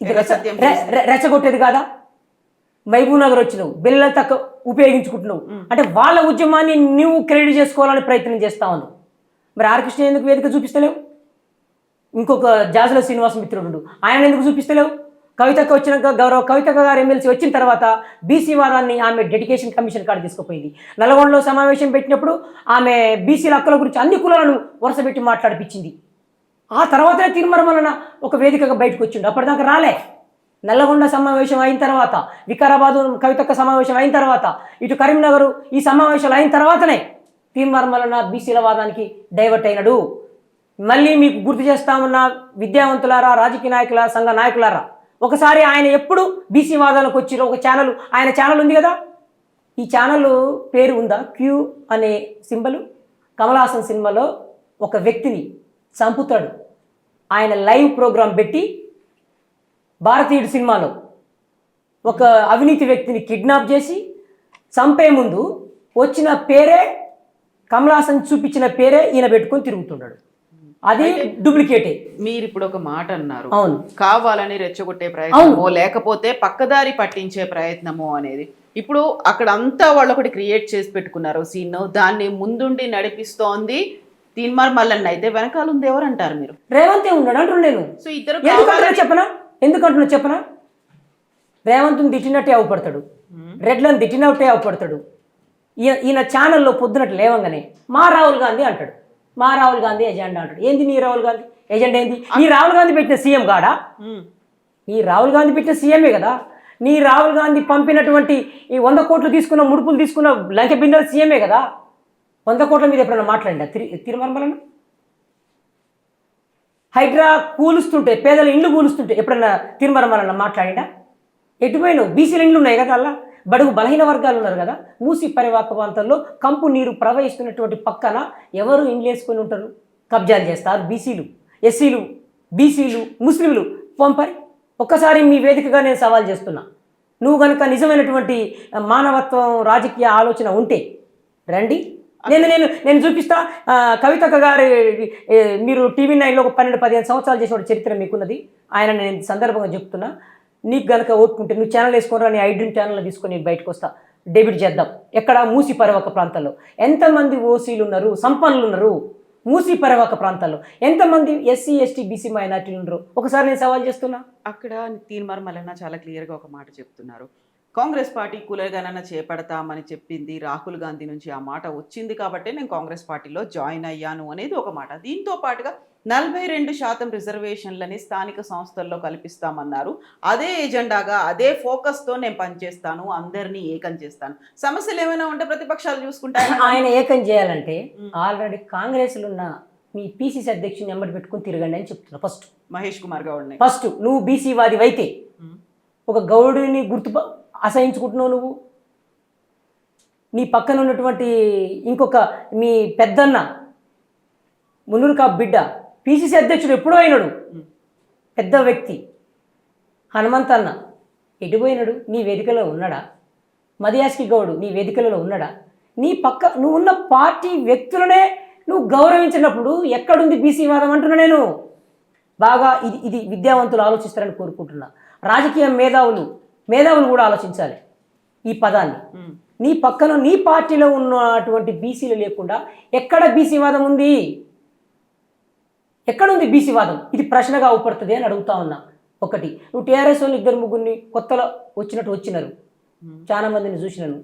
ఇది రెచ్చగొట్టేది కాదా? మహబూబ్ నగర్ వచ్చినావు, బిల్లలు తక్కువ ఉపయోగించుకుంటున్నావు అంటే వాళ్ళ ఉద్యమాన్ని నువ్వు క్రెడిట్ చేసుకోవాలని ప్రయత్నం చేస్తా ఉన్నావు. మరి ఆర్ కృష్ణ ఎందుకు వేదిక చూపిస్తలేవు? ఇంకొక జాజుల శ్రీనివాస మిత్రుడు ఆయన ఎందుకు చూపిస్తలేవు? కవితకు వచ్చినాక గౌరవ కవితక్క గారు ఎమ్మెల్సీ వచ్చిన తర్వాత బీసీ వాదాన్ని ఆమె డెడికేషన్ కమిషన్ కాడ తీసుకుపోయింది. నల్గొండలో సమావేశం పెట్టినప్పుడు ఆమె బీసీల హక్కుల గురించి అన్ని కులాలను వరుసపెట్టి మాట్లాడిపించింది. ఆ తర్వాతనే తీర్మానం ఒక వేదికగా బయటకు వచ్చిండు. అప్పటిదాకా రాలే. నల్లగొండ సమావేశం అయిన తర్వాత, వికారాబాదు కవితక్క సమావేశం అయిన తర్వాత, ఇటు కరీంనగర్ ఈ సమావేశాలు అయిన తర్వాతనే తీర్మానం బీసీల వాదానికి డైవర్ట్ అయినాడు. మళ్ళీ మీకు గుర్తు చేస్తామన్న విద్యావంతులారా, రాజకీయ నాయకులారా, సంఘ నాయకులారా, ఒకసారి ఆయన ఎప్పుడు బీసీ వాదాలకు వచ్చి ఒక ఛానల్, ఆయన ఛానల్ ఉంది కదా, ఈ ఛానల్ పేరు ఉందా? క్యూ అనే సింబల్. కమల్ హాసన్ సినిమాలో ఒక వ్యక్తిని చంపుతాడు. ఆయన లైవ్ ప్రోగ్రాం పెట్టి భారతీయుడు సినిమాలో ఒక అవినీతి వ్యక్తిని కిడ్నాప్ చేసి చంపే ముందు వచ్చిన పేరే, కమల్ హాసన్ చూపించిన పేరే ఈయన పెట్టుకొని తిరుగుతున్నాడు. అది డూప్లికేటే. మీరు ఇప్పుడు ఒక మాట అన్నారు, అవును, కావాలని రెచ్చగొట్టే ప్రయత్నమో లేకపోతే పక్కదారి పట్టించే ప్రయత్నమో అనేది. ఇప్పుడు అక్కడ అంతా వాళ్ళు ఒకటి క్రియేట్ చేసి పెట్టుకున్నారు సీన్, దాన్ని ముందుండి నడిపిస్తోంది తీన్మార్ మల్లన్న అయితే వెనకాల ఉంది ఎవరు అంటారు మీరు? రేవంత్ ఉన్నాడు అంటున్నాను నేను. సో ఇద్దరు ఎందుకంటున్నా చెప్పనా? రేవంత్ని తిట్టినట్టే అవపడతాడు, రెడ్లను తిట్టినట్టే అవపడతాడు. ఈయన ఛానల్లో పొద్దునట్టు లేవంగానే మా రాహుల్ గాంధీ అంటాడు, మా రాహుల్ గాంధీ ఎజెండా అంటాడు. ఏంది నీ రాహుల్ గాంధీ ఎజెండా? ఏంది? నీ రాహుల్ గాంధీ పెట్టిన సీఎం కాడా? నీ రాహుల్ గాంధీ పెట్టిన సీఎంఏ కదా. నీ రాహుల్ గాంధీ పంపినటువంటి ఈ 100 కోట్లు తీసుకున్న, ముడుపులు తీసుకున్న లంక బిందెల సీఎంఏ కదా. 100 కోట్ల మీద ఎప్పుడైనా మాట్లాడిందా తిరుమల? హైడ్రా కూలుస్తుంటే, పేదల ఇండ్లు కూలుస్తుంటే ఎప్పుడన్నా తిరుమల మాట్లాడిందా? ఎటుపోయినావు? బీసీల ఇండ్లు ఉన్నాయి కదా, అలా బడుగు బలహీన వర్గాలు ఉన్నారు కదా. మూసి పరివాహక ప్రాంతాల్లో కంపు నీరు ప్రవహిస్తున్నటువంటి పక్కన ఎవరు ఇండ్లు వేసుకొని ఉంటారు? కబ్జాలు చేస్తారు బీసీలు, ఎస్సీలు, బీసీలు, ముస్లింలు. పంపరి ఒక్కసారి మీ వేదికగా నేను సవాల్ చేస్తున్నా, నువ్వు కనుక నిజమైనటువంటి మానవత్వం, రాజకీయ ఆలోచన ఉంటే రండి, నేను చూపిస్తా. కవితక్క గారు, మీరు టీవీ9లో ఒక 12-15 సంవత్సరాలు చేసిన చరిత్ర మీకున్నది. ఆయన నేను సందర్భంగా చెప్తున్నా, నీకు గనక ఓపుకుంటే నువ్వు ఛానల్ వేసుకోరా, నీ ఐడ్రీమ్ ఛానల్ తీసుకొని బయటకు వస్తా, డెబ్యూట్ చేద్దాం. ఎక్కడ? మూసి పరివాహక ప్రాంతాల్లో ఎంతమంది ఓసీలు ఉన్నారు, సంపన్నులు ఉన్నారు? మూసి పరివాహక ప్రాంతాల్లో ఎంతమంది ఎస్సీ, ఎస్టీ, బీసీ మైనార్టీలు ఉన్నారు? ఒకసారి నేను సవాల్ చేస్తున్నా. అక్కడ తీన్మార్ మల్లన్న చాలా క్లియర్గా ఒక మాట చెప్తున్నారు, కాంగ్రెస్ పార్టీ కులగణన చేపడతామని చెప్పింది రాహుల్ గాంధీ నుంచి. ఆ మాట వచ్చింది కాబట్టి నేను కాంగ్రెస్ పార్టీలో జాయిన్ అయ్యాను అనేది ఒక మాట. దీంతో పాటుగా 42% రిజర్వేషన్లని స్థానిక సంస్థల్లో కల్పిస్తామన్నారు. అదే ఎజెండాగా, అదే ఫోకస్తో నేను పనిచేస్తాను, అందరినీ ఏకం చేస్తాను. సమస్యలు ఏమైనా ఉంటే ప్రతిపక్షాలు చూసుకుంటాయి. ఆయన ఏకం చేయాలంటే ఆల్రెడీ కాంగ్రెస్లో ఉన్న మీ పిసిసి అధ్యక్షుని నెంబర్ పెట్టుకుని తిరగండి అని చెప్తున్నా. ఫస్ట్ మహేష్ కుమార్ గౌడ్ని, ఫస్ట్ నువ్వు బీసీ వాది అయితే ఒక గౌడుని అసహించుకుంటున్నావు నువ్వు. నీ పక్కన ఉన్నటువంటి ఇంకొక మీ పెద్దన్న మున్నూరు బిడ్డ పిసిసి అధ్యక్షుడు ఎప్పుడో అయినాడు, పెద్ద వ్యక్తి హనుమంత్ అన్న ఎటుపోయినాడు? నీ వేదికలో ఉన్నాడా? మదియాస్కి గౌడు నీ వేదికలలో ఉన్నాడా? నీ పక్క నువ్వు ఉన్న పార్టీ వ్యక్తులనే నువ్వు గౌరవించినప్పుడు ఎక్కడుంది బీసీ వాదం అంటున్నా నేను. బాగా ఇది విద్యావంతులు ఆలోచిస్తారని కోరుకుంటున్నా. రాజకీయ మేధావులు కూడా ఆలోచించాలి ఈ పదాన్ని. నీ పక్కన నీ పార్టీలో ఉన్నటువంటి బీసీలు లేకుండా ఎక్కడ బీసీ వాదం ఉంది? ఎక్కడుంది బీసీ వాదం? ఇది ప్రశ్నగా అవుపడుతుంది అని అడుగుతా ఉన్నా. ఒకటి, నువ్వు టీఆర్ఎస్ వాళ్ళు 2-3 కొత్తలో వచ్చినారు, చాలా మందిని చూసినాను,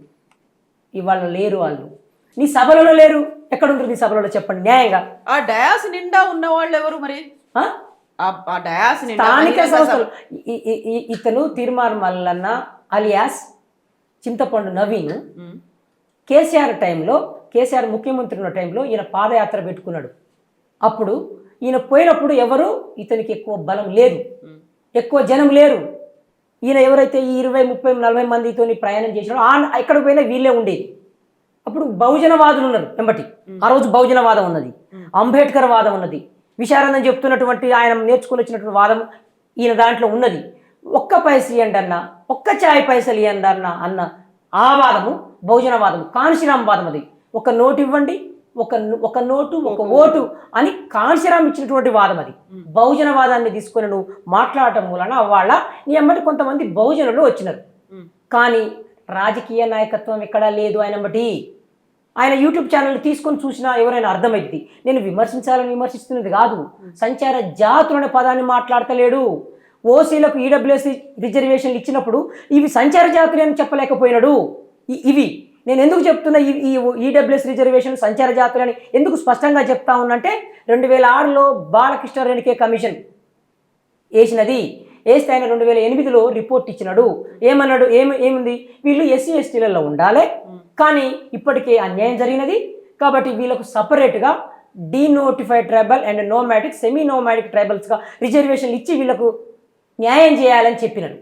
ఇవాళ లేరు వాళ్ళు. నీ సభలలో లేరు. ఎక్కడుంటారు నీ సభలలో చెప్పండి న్యాయంగా? ఆ డయాస్ నిండా ఉన్న వాళ్ళు ఎవరు మరి? స్థానిక సంస్థలు. ఇతను తీర్మార్ మల్లన్న అలియాస్ చింతపండు నవీన్ కేసీఆర్ ముఖ్యమంత్రి ఉన్న టైంలో ఈయన పాదయాత్ర పెట్టుకున్నాడు. అప్పుడు ఈయన పోయినప్పుడు ఎవరు ఇతనికి ఎక్కువ బలం లేదు, ఎక్కువ జనం లేరు. ఈయన ఎవరైతే ఈ 20-30-40 మందితో ప్రయాణం చేసినాడో ఎక్కడ పోయినా వీళ్ళే ఉండేది. అప్పుడు బహుజనవాదులు ఉన్నారు వెంబటి. ఆ రోజు బహుజనవాదం ఉన్నది, అంబేద్కర్ వాదం ఉన్నది, విశారదం చెప్తున్నటువంటి ఆయన నేర్చుకుని వచ్చినటువంటి వాదం ఈయన దాంట్లో ఉన్నది. ఒక్క పైస ఇవ్వండి అన్న, ఒక్క ఛాయ్ పైసలు ఇవ్వండి అన్న ఆ వాదము బహుజనవాదము, కాన్షీరామ్ వాదం. అది ఒక నోటు ఇవ్వండి, ఒక నోటు ఒక ఓటు అని కాన్షీరామ్ ఇచ్చినటువంటి వాదం. అది బహుజనవాదాన్ని తీసుకొని నువ్వు మాట్లాడటం మూలన వాళ్ళ నీ అమ్మటి కొంతమంది బహుజనులు వచ్చినారు. కానీ రాజకీయ నాయకత్వం ఎక్కడా లేదు ఆయన బట్టి. ఆయన యూట్యూబ్ ఛానల్ తీసుకొని చూసినా ఎవరైనా అర్థమైంది. నేను విమర్శిస్తున్నది కాదు, సంచార జాతులు అనే పదాన్ని మాట్లాడతలేడు. ఓసీలకు ఈడబ్ల్యూఎస్ రిజర్వేషన్లు ఇచ్చినప్పుడు ఇవి సంచార జాతులు అని చెప్పలేకపోయినాడు. ఇవి నేను ఎందుకు చెప్తున్నా, ఈ ఈడబ్ల్యూఎస్ రిజర్వేషన్ సంచార జాతులు అని ఎందుకు స్పష్టంగా చెప్తా ఉన్నంటే 2006లో బాలకృష్ణ రేణుకే కమిషన్ వేసినది. వేస్తే ఆయన 2008లో రిపోర్ట్ ఇచ్చినాడు. ఏమన్నాడు, ఏముంది, వీళ్ళు ఎస్సీ ఎస్టీలలో ఉండాలి, కానీ ఇప్పటికే అన్యాయం జరిగినది కాబట్టి వీళ్ళకు సపరేట్గా denotified tribal and nomadic semi nomadic ట్రైబల్స్గా రిజర్వేషన్లు ఇచ్చి వీళ్ళకు న్యాయం చేయాలని చెప్పినాడు.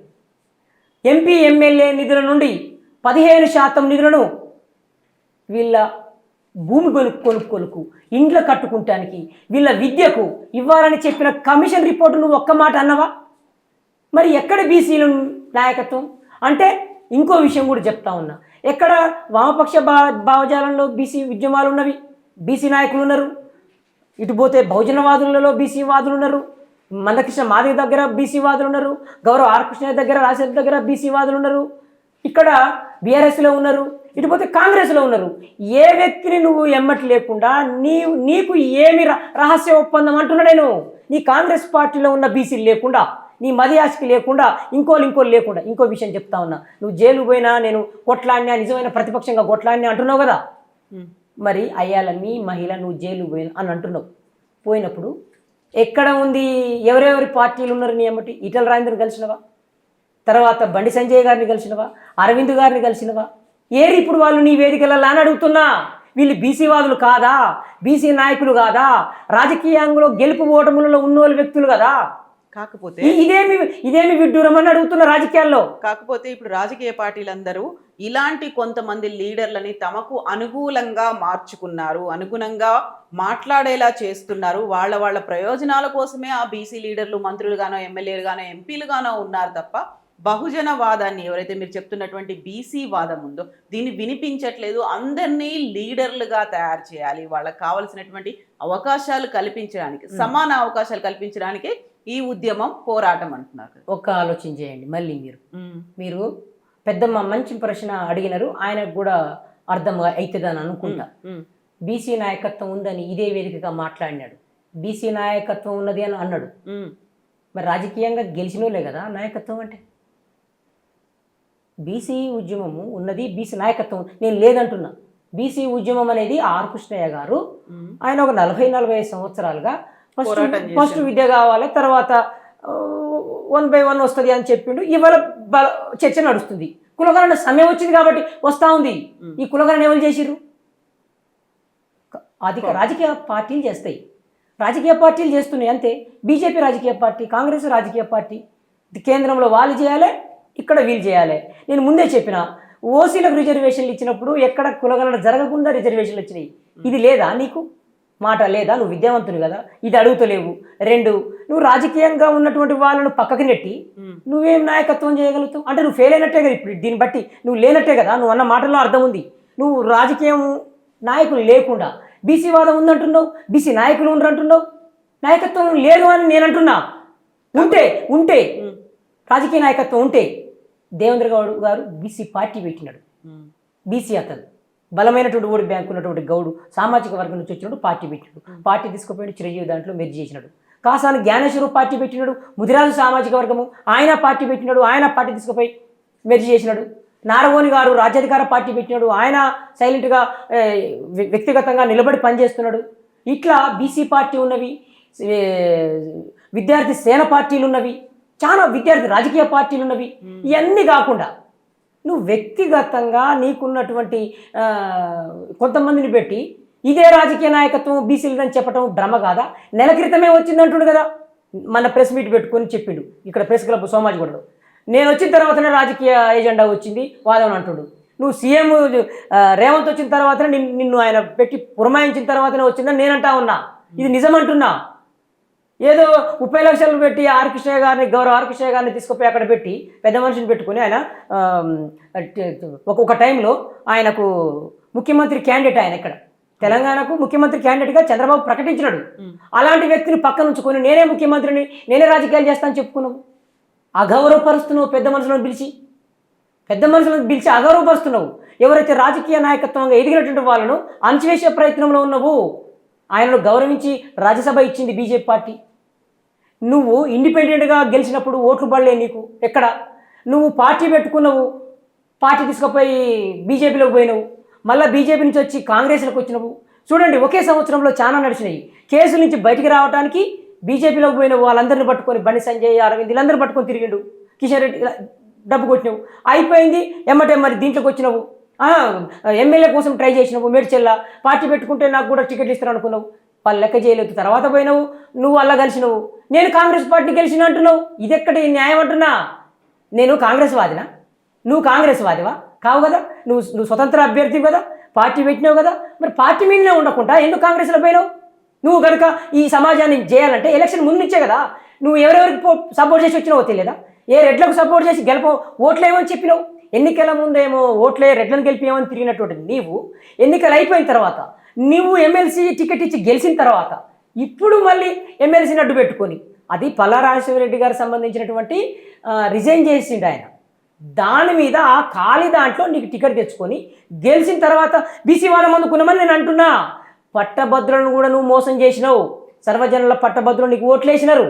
ఎంపీ ఎమ్మెల్యే నిధుల నుండి 15% నిధులను వీళ్ళ భూమి కొనుక్కొనుకు ఇండ్ల కట్టుకుంటానికి వీళ్ళ విద్యకు ఇవ్వాలని చెప్పిన కమిషన్ రిపోర్టు నువ్వు ఒక్క మాట అన్నవా? మరి ఎక్కడ బీసీల నాయకత్వం అంటే? ఇంకో విషయం కూడా చెప్తా ఉన్నా, ఎక్కడ వామపక్ష భావజాలంలో బీసీ ఉద్యమాలు ఉన్నవి, బీసీ నాయకులు ఉన్నారు. ఇటు పోతే బహుజనవాదులలో బీసీ వాదులు ఉన్నారు, మందకృష్ణ మాదిగ దగ్గర బీసీ వాదులు ఉన్నారు, గౌరవ ఆర్ కృష్ణ దగ్గర రాజశేఖర్ దగ్గర బీసీ వాదులు ఉన్నారు, ఇక్కడ బీఆర్ఎస్లో ఉన్నారు, ఇటు పోతే కాంగ్రెస్లో ఉన్నారు. ఏ వ్యక్తిని నువ్వు ఎమ్మటి లేకుండా నీకు ఏమి రహస్య ఒప్పందం అంటున్నా నేను? నీ కాంగ్రెస్ పార్టీలో ఉన్న బీసీలు లేకుండా, నీ మదియాసికి లేకుండా, ఇంకోళ్ళు లేకుండా. ఇంకో విషయం చెప్తా ఉన్నా, నువ్వు జైలు పోయినా నేను కొట్లాడినా, నిజమైన ప్రతిపక్షంగా కొట్లాడినా అంటున్నావు కదా. మరి అయ్యాల మీ మహిళ నువ్వు జైలు పోయినా అని అంటున్నావు. పోయినప్పుడు ఎక్కడ ఉంది, ఎవరెవరి పార్టీలు ఉన్నారు నీ ఎమ్మటి? ఈటల రాజేందర్ని కలిసినవా? తర్వాత బండి సంజయ్ గారిని కలిసినవా? అరవింద్ గారిని కలిసినవా? ఏరి ఇప్పుడు వాళ్ళు నీ వేదికలలో అని అడుగుతున్నా. వీళ్ళు బీసీ వాదులు కాదా? బీసీ నాయకులు కాదా? రాజకీయంలో గెలుపు ఓటములలో ఉన్నోళ్ళు వ్యక్తులు కదా. కాకపోతే ఇదేమి విడ్డూరం అని అడుగుతున్న రాజకీయాల్లో. కాకపోతే ఇప్పుడు రాజకీయ పార్టీలందరూ ఇలాంటి కొంతమంది లీడర్లని తమకు అనుకూలంగా మార్చుకున్నారు, అనుగుణంగా మాట్లాడేలా చేస్తున్నారు. వాళ్ళ ప్రయోజనాల కోసమే ఆ బీసీ లీడర్లు మంత్రులుగానో ఎమ్మెల్యేలుగానో ఎంపీలుగానో ఉన్నారు తప్ప బహుజన వాదాన్ని, ఎవరైతే మీరు చెప్తున్నటువంటి బీసీ వాదం ఉందో దీన్ని వినిపించట్లేదు. అందరినీ లీడర్లుగా తయారు చేయాలి, వాళ్ళకి కావాల్సినటువంటి అవకాశాలు కల్పించడానికి, సమాన అవకాశాలు కల్పించడానికి ఈ ఉద్యమం, పోరాటం అంటున్నారు. ఒక్క ఆలోచన చేయండి మళ్ళీ. మీరు పెద్దమ్మ మంచి ప్రశ్న అడిగినారు, ఆయనకు కూడా అర్థం అవుతుందని అనుకుంటా. బీసీ నాయకత్వం ఉందని ఇదే వేదికగా మాట్లాడినాడు. బీసీ నాయకత్వం ఉన్నది అని అన్నాడు. మరి రాజకీయంగా గెలిచినోలే కదా నాయకత్వం అంటే. బీసీ ఉద్యమము ఉన్నది, బీసీ నాయకత్వం నేను లేదంటున్నా. బీసీ ఉద్యమం అనేది ఆర్ కృష్ణయ్య గారు, ఆయన ఒక 40-45 సంవత్సరాలుగా ఫస్ట్ విద్య కావాలి, తర్వాత 1/1 వస్తుంది అని చెప్పిండు. ఇవాళ చర్చ నడుస్తుంది. కులగణన సమయం వచ్చింది కాబట్టి వస్తూ ఉంది. ఈ కులగణన ఎవరు చేసిర్రు? అది రాజకీయ పార్టీలు చేస్తాయి, రాజకీయ పార్టీలు చేస్తున్నాయి అంతే. బీజేపీ రాజకీయ పార్టీ, కాంగ్రెస్ రాజకీయ పార్టీ, కేంద్రంలో వాళ్ళు చేయాలి, ఇక్కడ వీళ్ళు చేయాలి. నేను ముందే చెప్పిన, ఓసీలకు రిజర్వేషన్లు ఇచ్చినప్పుడు ఎక్కడ కులగణన జరగకుండా రిజర్వేషన్లు వచ్చినాయి. ఇది లేదా నీకు మాట లేదా? నువ్వు విద్యావంతులు కదా, ఇది అడుగుతలేవు. 2, నువ్వు రాజకీయంగా ఉన్నటువంటి వాళ్ళను పక్కకి నెట్టి నువ్వేం నాయకత్వం చేయగలుగుతావు? అంటే నువ్వు ఫెయిల్ అయినట్టే కదా. ఇప్పుడు దీన్ని బట్టి నువ్వు లేనట్టే కదా. నువ్వు అన్న మాటల్లో అర్థం ఉంది. నువ్వు రాజకీయం నాయకులు లేకుండా బీసీ వాదం ఉందంటున్నావు, బీసీ నాయకులు ఉండరంటున్నావు. నాయకత్వం లేదు అని నేను అంటున్నా. ఉంటే రాజకీయ నాయకత్వం ఉంటే దేవేంద్ర గౌడ్ గారు బీసీ పార్టీ పెట్టినాడు. బీసీ అతను బలమైనటువంటి ఓటు బ్యాంకు ఉన్నటువంటి గౌడు సామాజిక వర్గం నుంచి వచ్చినప్పుడు పార్టీ పెట్టినాడు. పార్టీ తీసుకుపోయి చిరంజీవి దాంట్లో మెర్జి చేసినాడు. కాసాని జ్ఞానేశ్వరరావు పార్టీ పెట్టినాడు. ముదిరాజు సామాజిక వర్గము ఆయన పార్టీ పెట్టినాడు. ఆయన పార్టీ తీసుకుపోయి మెర్జి చేసినాడు. నారగోని గారు రాజ్యాధికార పార్టీ పెట్టినాడు. ఆయన సైలెంట్గా వ్యక్తిగతంగా నిలబడి పనిచేస్తున్నాడు. ఇట్లా బీసీ పార్టీ ఉన్నవి, విద్యార్థి సేన పార్టీలు ఉన్నవి, చాలా విద్యార్థి రాజకీయ పార్టీలు ఉన్నవి. ఇవన్నీ కాకుండా నువ్వు వ్యక్తిగతంగా నీకున్నటువంటి కొంతమందిని పెట్టి ఇదే రాజకీయ నాయకత్వం బీసీలు అని చెప్పడం భ్రమ కాదా? నెల క్రితమే వచ్చిందంటుడు కదా, మన ప్రెస్ మీట్ పెట్టుకొని చెప్పిండు ఇక్కడ ప్రెస్ క్లబ్ సోమాజిగూడలో. నేను వచ్చిన తర్వాతనే రాజకీయ ఎజెండా వచ్చింది వాదం అంటుడు. నువ్వు సీఎం రేవంత్ వచ్చిన తర్వాతనే నిన్ను ఆయన పెట్టి పురమాయించిన తర్వాతనే వచ్చిందని నేనంటా ఉన్నా. ఇది నిజమంటున్నా. ఏదో 30 లక్షలు పెట్టి ఆర్ కృష్ణయ్య గారిని గౌరవ ఆర్ కృష్ణయ్య గారిని తీసుకుపోయి అక్కడ పెట్టి పెద్ద మనిషిని పెట్టుకుని ఆయన ఒక టైంలో ఆయనకు ముఖ్యమంత్రి క్యాండిడేట్ ఆయన ఇక్కడ తెలంగాణకు ముఖ్యమంత్రి క్యాండిడేట్గా చంద్రబాబు ప్రకటించినాడు. అలాంటి వ్యక్తిని పక్కన ఉంచుకొని నేనే ముఖ్యమంత్రిని నేనే రాజకీయాలు చేస్తానని చెప్పుకున్నావు. అగౌరవపరుస్తున్నావు పెద్ద మనుషులను పిలిచి అగౌరవపరుస్తున్నావు. ఎవరైతే రాజకీయ నాయకత్వంగా ఎదిగినటువంటి వాళ్ళను అణచివేసే ప్రయత్నంలో ఉన్నావు. ఆయనను గౌరవించి రాజ్యసభ ఇచ్చింది బీజేపీ పార్టీ. నువ్వు ఇండిపెండెంట్గా గెలిచినప్పుడు ఓట్లు పడలే నీకు ఎక్కడ. నువ్వు పార్టీ పెట్టుకున్నావు, పార్టీ తీసుకుపోయి బీజేపీలోకి పోయినావు, మళ్ళీ బీజేపీ నుంచి వచ్చి కాంగ్రెస్లోకి వచ్చినావు. చూడండి ఒకే సంవత్సరంలో చాలా నడిచినాయి. కేసుల నుంచి బయటికి రావడానికి బీజేపీలోకి పోయినావు, వాళ్ళందరినీ పట్టుకొని బండి సంజయ్ అరవింద్ వీళ్ళందరూ పట్టుకొని తిరిగిండు. కిషన్ రెడ్డి డబ్బు కొట్టినావు, అయిపోయింది. ఎమ్మటే మరి దీంట్లోకి వచ్చినావు, ఎమ్మెల్యే కోసం ట్రై చేసినావు. మేడ్చెల్లా పార్టీ పెట్టుకుంటే నాకు కూడా టికెట్ ఇస్తారు అనుకున్నావు, వాళ్ళు లెక్క చేయలేదు. తర్వాత పోయినావు, నువ్వు అలా కలిసినావు, నేను కాంగ్రెస్ పార్టీ గెలిచిన అంటున్నావు. ఇది ఎక్కడి న్యాయం అంటున్నా? నేను కాంగ్రెస్ వాదినా, నువ్వు కాంగ్రెస్ వాదివా కావు కదా. నువ్వు స్వతంత్ర అభ్యర్థి కదా, పార్టీ పెట్టినావు కదా. మరి పార్టీ మీదనే ఉండకుండా ఎందుకు కాంగ్రెస్లో పోయినావు? నువ్వు కనుక ఈ సమాజాన్ని చేయాలంటే ఎలక్షన్ ముందు నుంచే కదా నువ్వు ఎవరెవరికి సపోర్ట్ చేసి వచ్చినావో తెలియదా? ఏ రెడ్లకు సపోర్ట్ చేసి ఓట్లేమని చెప్పినావు. ఎన్నికల ముందేమో ఓట్లే రెడ్లను గెలిపేమని తిరిగినటువంటి నీవు ఎన్నికలు అయిపోయిన తర్వాత నువ్వు ఎమ్మెల్సీ టికెట్ ఇచ్చి గెలిచిన తర్వాత ఇప్పుడు మళ్ళీ ఎమ్మెల్సీని అడ్డు పెట్టుకొని, అది పల్లా రాజశేఖర రెడ్డి గారికి సంబంధించినటువంటి రిజైన్ చేసిండు ఆయన. దాని మీద ఆ ఖాళీ దాంట్లో నీకు టికెట్ తెచ్చుకొని గెలిచిన తర్వాత బీసీ వాదం అందుకున్నామని నేను అంటున్నా. పట్టభద్రులను కూడా నువ్వు మోసం చేసినావు. సర్వజనుల పట్టభద్రులు నీకు ఓట్లు వేసినారు,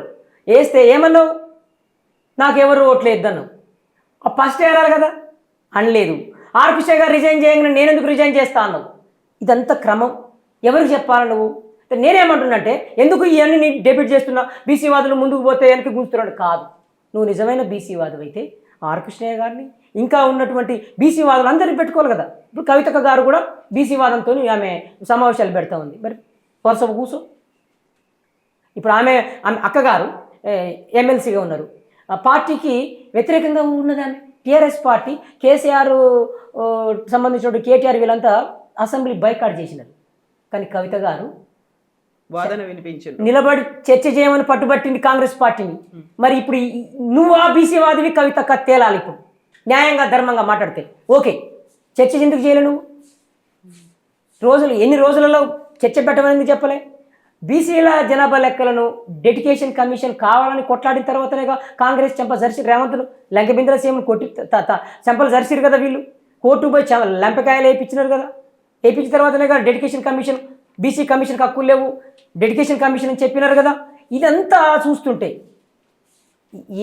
వేస్తే ఏమన్నావు? నాకెవరు ఓట్లు వేద్దన్నావు. ఫస్ట్ ఏరాలి కదా అనలేదు. ఆర్ కృష్ణ గారు రిజైన్ చేయగానే నేను ఎందుకు రిజైన్ చేస్తా అన్నావు. ఇదంతా క్రమం. ఎవరికి చెప్పాలి నువ్వు? నేనేమంటున్నంటే ఎందుకు ఇవన్నీ నేను డెబ్యూట్ చేస్తున్నా, బీసీ వాదులు ముందుకు పోతే వెనక్కి గుంచుతున్నాడు కాదు. నువ్వు నిజమైన బీసీ వాదు అయితే ఆర్ కృష్ణయ్య గారిని ఇంకా ఉన్నటువంటి బీసీ వాదులు అందరినీ పెట్టుకోవాలి కదా. ఇప్పుడు కవితక్క గారు కూడా బీసీ వాదంతో ఆమె సమావేశాలు పెడతా ఉంది. మరి వరుస కూర్చో. ఇప్పుడు ఆమె అక్కగారు ఎమ్మెల్సీగా ఉన్నారు, పార్టీకి వ్యతిరేకంగా ఉన్నది ఆమె. టీఆర్ఎస్ పార్టీ కేసీఆర్ సంబంధించిన కేటీఆర్ వీళ్ళంతా అసెంబ్లీ బైకాట్ చేసినారు. కానీ కవిత గారు వాదన వినిపించారు, నిలబడి చర్చ చేయమని పట్టుబట్టింది కాంగ్రెస్ పార్టీని. మరి ఇప్పుడు నువ్వు ఆ బీసీ వాదివి, కవిత తేలాలి. ఇప్పుడు న్యాయంగా ధర్మంగా మాట్లాడితే ఓకే, చర్చ ఎందుకు చేయలే? నువ్వు ఎన్ని రోజులలో చర్చ పెట్టమని చెప్పలే? బీసీల జనాభా లెక్కలను డెడికేషన్ కమిషన్ కావాలని కొట్లాడిన తర్వాతనే కాంగ్రెస్ చెంప జరిసి రేవంతులు లంకెబిందల సీఎంను కొట్టి చెంపలు జరిసిరు కదా. వీళ్ళు కోర్టు పోయి లంపకాయలు వేయించినారు కదా. వేయించిన తర్వాతనే డెడికేషన్ కమిషన్, బీసీ కమిషన్కి హక్కులు లేవు, డెడికేషన్ కమిషన్ అని చెప్పినారు కదా. ఇదంతా చూస్తుంటే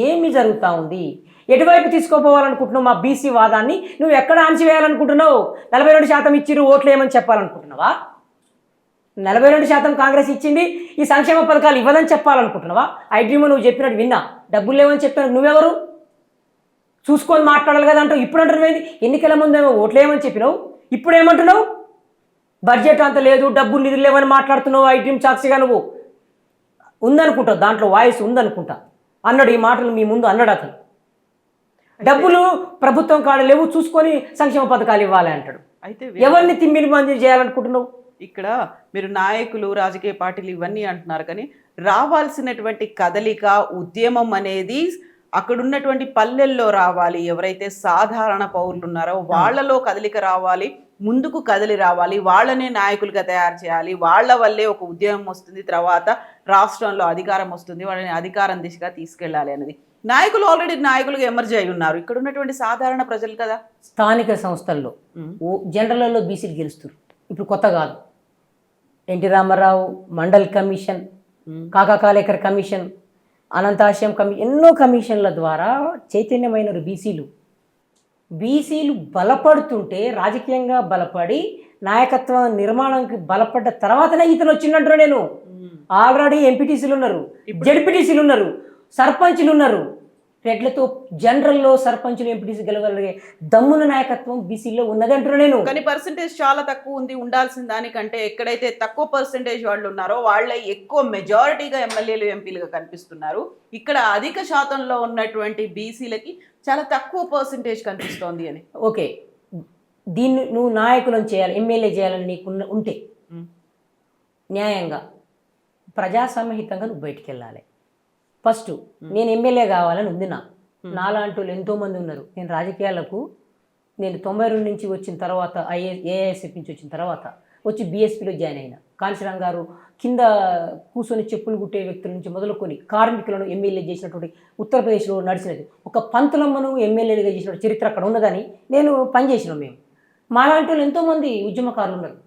ఏమి జరుగుతూ ఉంది? ఎటువైపు తీసుకోపోవాలనుకుంటున్నావు? మా బీసీ వాదాన్ని నువ్వు ఎక్కడ అణచివేయాలనుకుంటున్నావు? 42% ఇచ్చిరు ఓట్లు ఏమని చెప్పాలనుకుంటున్నావా? 42% కాంగ్రెస్ ఇచ్చింది, ఈ సంక్షేమ పథకాలు ఇవ్వదని చెప్పాలనుకుంటున్నావా? ఐడ్రీమ్ నువ్వు చెప్పినట్టు విన్నా, డబ్బులు లేవని చెప్పినట్టు నువ్వెవరు? చూసుకొని మాట్లాడాలి కదా అంటావు. ఇప్పుడు అంటారు ఏంది? ఎన్నికల ముందేమో ఓట్లు ఏమని చెప్పినావు, ఇప్పుడు ఏమంటున్నావు? బడ్జెట్ అంత లేదు, డబ్బులు నిధులు లేవని మాట్లాడుతున్నావు. ఐడ్రీమ్ సాక్షిగా నువ్వు ఉందనుకుంటావు, దాంట్లో వాయిస్ ఉందనుకుంటా అన్నాడు. ఈ మాటలు మీ ముందు అన్నాడు అతను. డబ్బులు ప్రభుత్వం కాడ లేవు, చూసుకొని సంక్షేమ పథకాలు ఇవ్వాలి అంటాడు. అయితే ఎవరిని తిమ్మిని మంది చేయాలనుకుంటున్నావు? ఇక్కడ మీరు నాయకులు, రాజకీయ పార్టీలు ఇవన్నీ అంటున్నారు, కానీ రావాల్సినటువంటి కదలిక, ఉద్యమం అనేది అక్కడ ఉన్నటువంటి పల్లెల్లో రావాలి. ఎవరైతే సాధారణ పౌరులు ఉన్నారో వాళ్ళలో కదలిక రావాలి, ముందుకు కదిలి రావాలి, వాళ్ళనే నాయకులుగా తయారు చేయాలి. వాళ్ళ వల్లే ఒక ఉద్యమం వస్తుంది, తర్వాత రాష్ట్రంలో అధికారం వస్తుంది, వాళ్ళని అధికారం దిశగా తీసుకెళ్ళాలి అనేది. నాయకులు ఆల్రెడీ నాయకులుగా ఎమర్జ్ అయి ఉన్నారు, ఇక్కడ ఉన్నటువంటి సాధారణ ప్రజలు కదా. స్థానిక సంస్థల్లో జనరల్లో బీసీలు గెలుస్తారు. ఇప్పుడు కొత్త కాదు. ఎన్టీ రామారావు మండల్ కమిషన్, కాకా కాలేకర్ కమిషన్, అనంతాశయం కమిషన్, ఎన్నో కమిషన్ల ద్వారా చైతన్యమైన బీసీలు బలపడుతుంటే, రాజకీయంగా బలపడి నాయకత్వ నిర్మాణానికి బలపడ్డ తర్వాతనే ఇతను వచ్చిందంటారు. నేను ఆల్రెడీ ఎంపీటీసీలు ఉన్నారు, జెడ్పీటీసీలు ఉన్నారు, సర్పంచ్లు ఉన్నారు. రెడ్లతో జనరల్లో సర్పంచ్లు ఎంపీటీసీ గెలవగలిగే దమ్మున నాయకత్వం బీసీలో ఉన్నది అంటున్నా నేను. కానీ పర్సంటేజ్ చాలా తక్కువ ఉంది. ఉండాల్సిన దానికంటే ఎక్కడైతే తక్కువ పర్సంటేజ్ వాళ్ళు ఉన్నారో వాళ్ళే ఎక్కువ మెజారిటీగా ఎమ్మెల్యేలు, ఎంపీలుగా కనిపిస్తున్నారు. ఇక్కడ అధిక శాతంలో ఉన్నటువంటి బీసీలకి చాలా తక్కువ పర్సంటేజ్ కనిపిస్తోంది అని. ఓకే, దీన్ని నువ్వు నాయకులను చేయాలి, ఎమ్మెల్యే చేయాలని నీకు ఉంటే న్యాయంగా ప్రజాస్వామ్యహితంగా నువ్వు బయటికి వెళ్ళాలి. ఫస్ట్ నేను ఎమ్మెల్యే కావాలని ఉంది నాలాంటి వాళ్ళు ఎంతోమంది ఉన్నారు. నేను రాజకీయాలకు నేను 92 నుంచి వచ్చిన తర్వాత ఏఐఎస్ఎఫ్ నుంచి వచ్చిన తర్వాత వచ్చి బీఎస్పీలో జాయిన్ అయినా. కాళీశ్వరం గారు కింద కూర్చొని చెప్పులు కుట్టే వ్యక్తుల నుంచి మొదలుకొని కార్మికులను ఎమ్మెల్యే చేసినటువంటి ఉత్తరప్రదేశ్లో నడిచినది ఒక పంతులమ్మను ఎమ్మెల్యేలుగా చేసిన చరిత్ర అక్కడ ఉన్నదని నేను పనిచేసినాం. మేము మాలాంటి వాళ్ళు ఎంతోమంది ఉద్యమకారులు ఉన్నారు.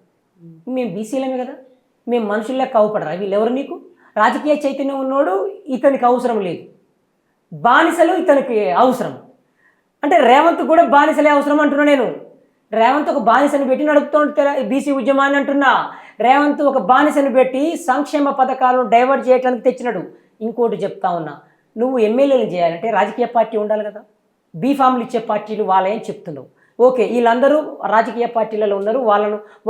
మేము బీసీలమే కదా, మేము మనుషుల్లా కావుపడరా వీళ్ళెవరు? నీకు రాజకీయ చైతన్యం ఉన్నోడు ఇతనికి అవసరం లేదు, బానిసలు ఇతనికి అవసరం. అంటే రేవంత్ కూడా బానిసలే అవసరం అంటున్నా నేను. రేవంత్ ఒక బానిసను పెట్టి నడుపుతుంటే బీసీ ఉద్యమాన్ని అంటున్నా. రేవంత్ ఒక బానిసను పెట్టి సంక్షేమ పథకాలను డైవర్ట్ చేయడానికి తెచ్చినాడు. ఇంకోటి చెప్తా ఉన్నా, నువ్వు ఎమ్మెల్యేలు చేయాలంటే రాజకీయ పార్టీ ఉండాలి కదా. బీఫామ్లు ఇచ్చే పార్టీలు వాళ్ళేం చెప్తున్నావు? ఓకే, వీళ్ళందరూ రాజకీయ పార్టీలలో ఉన్నారు.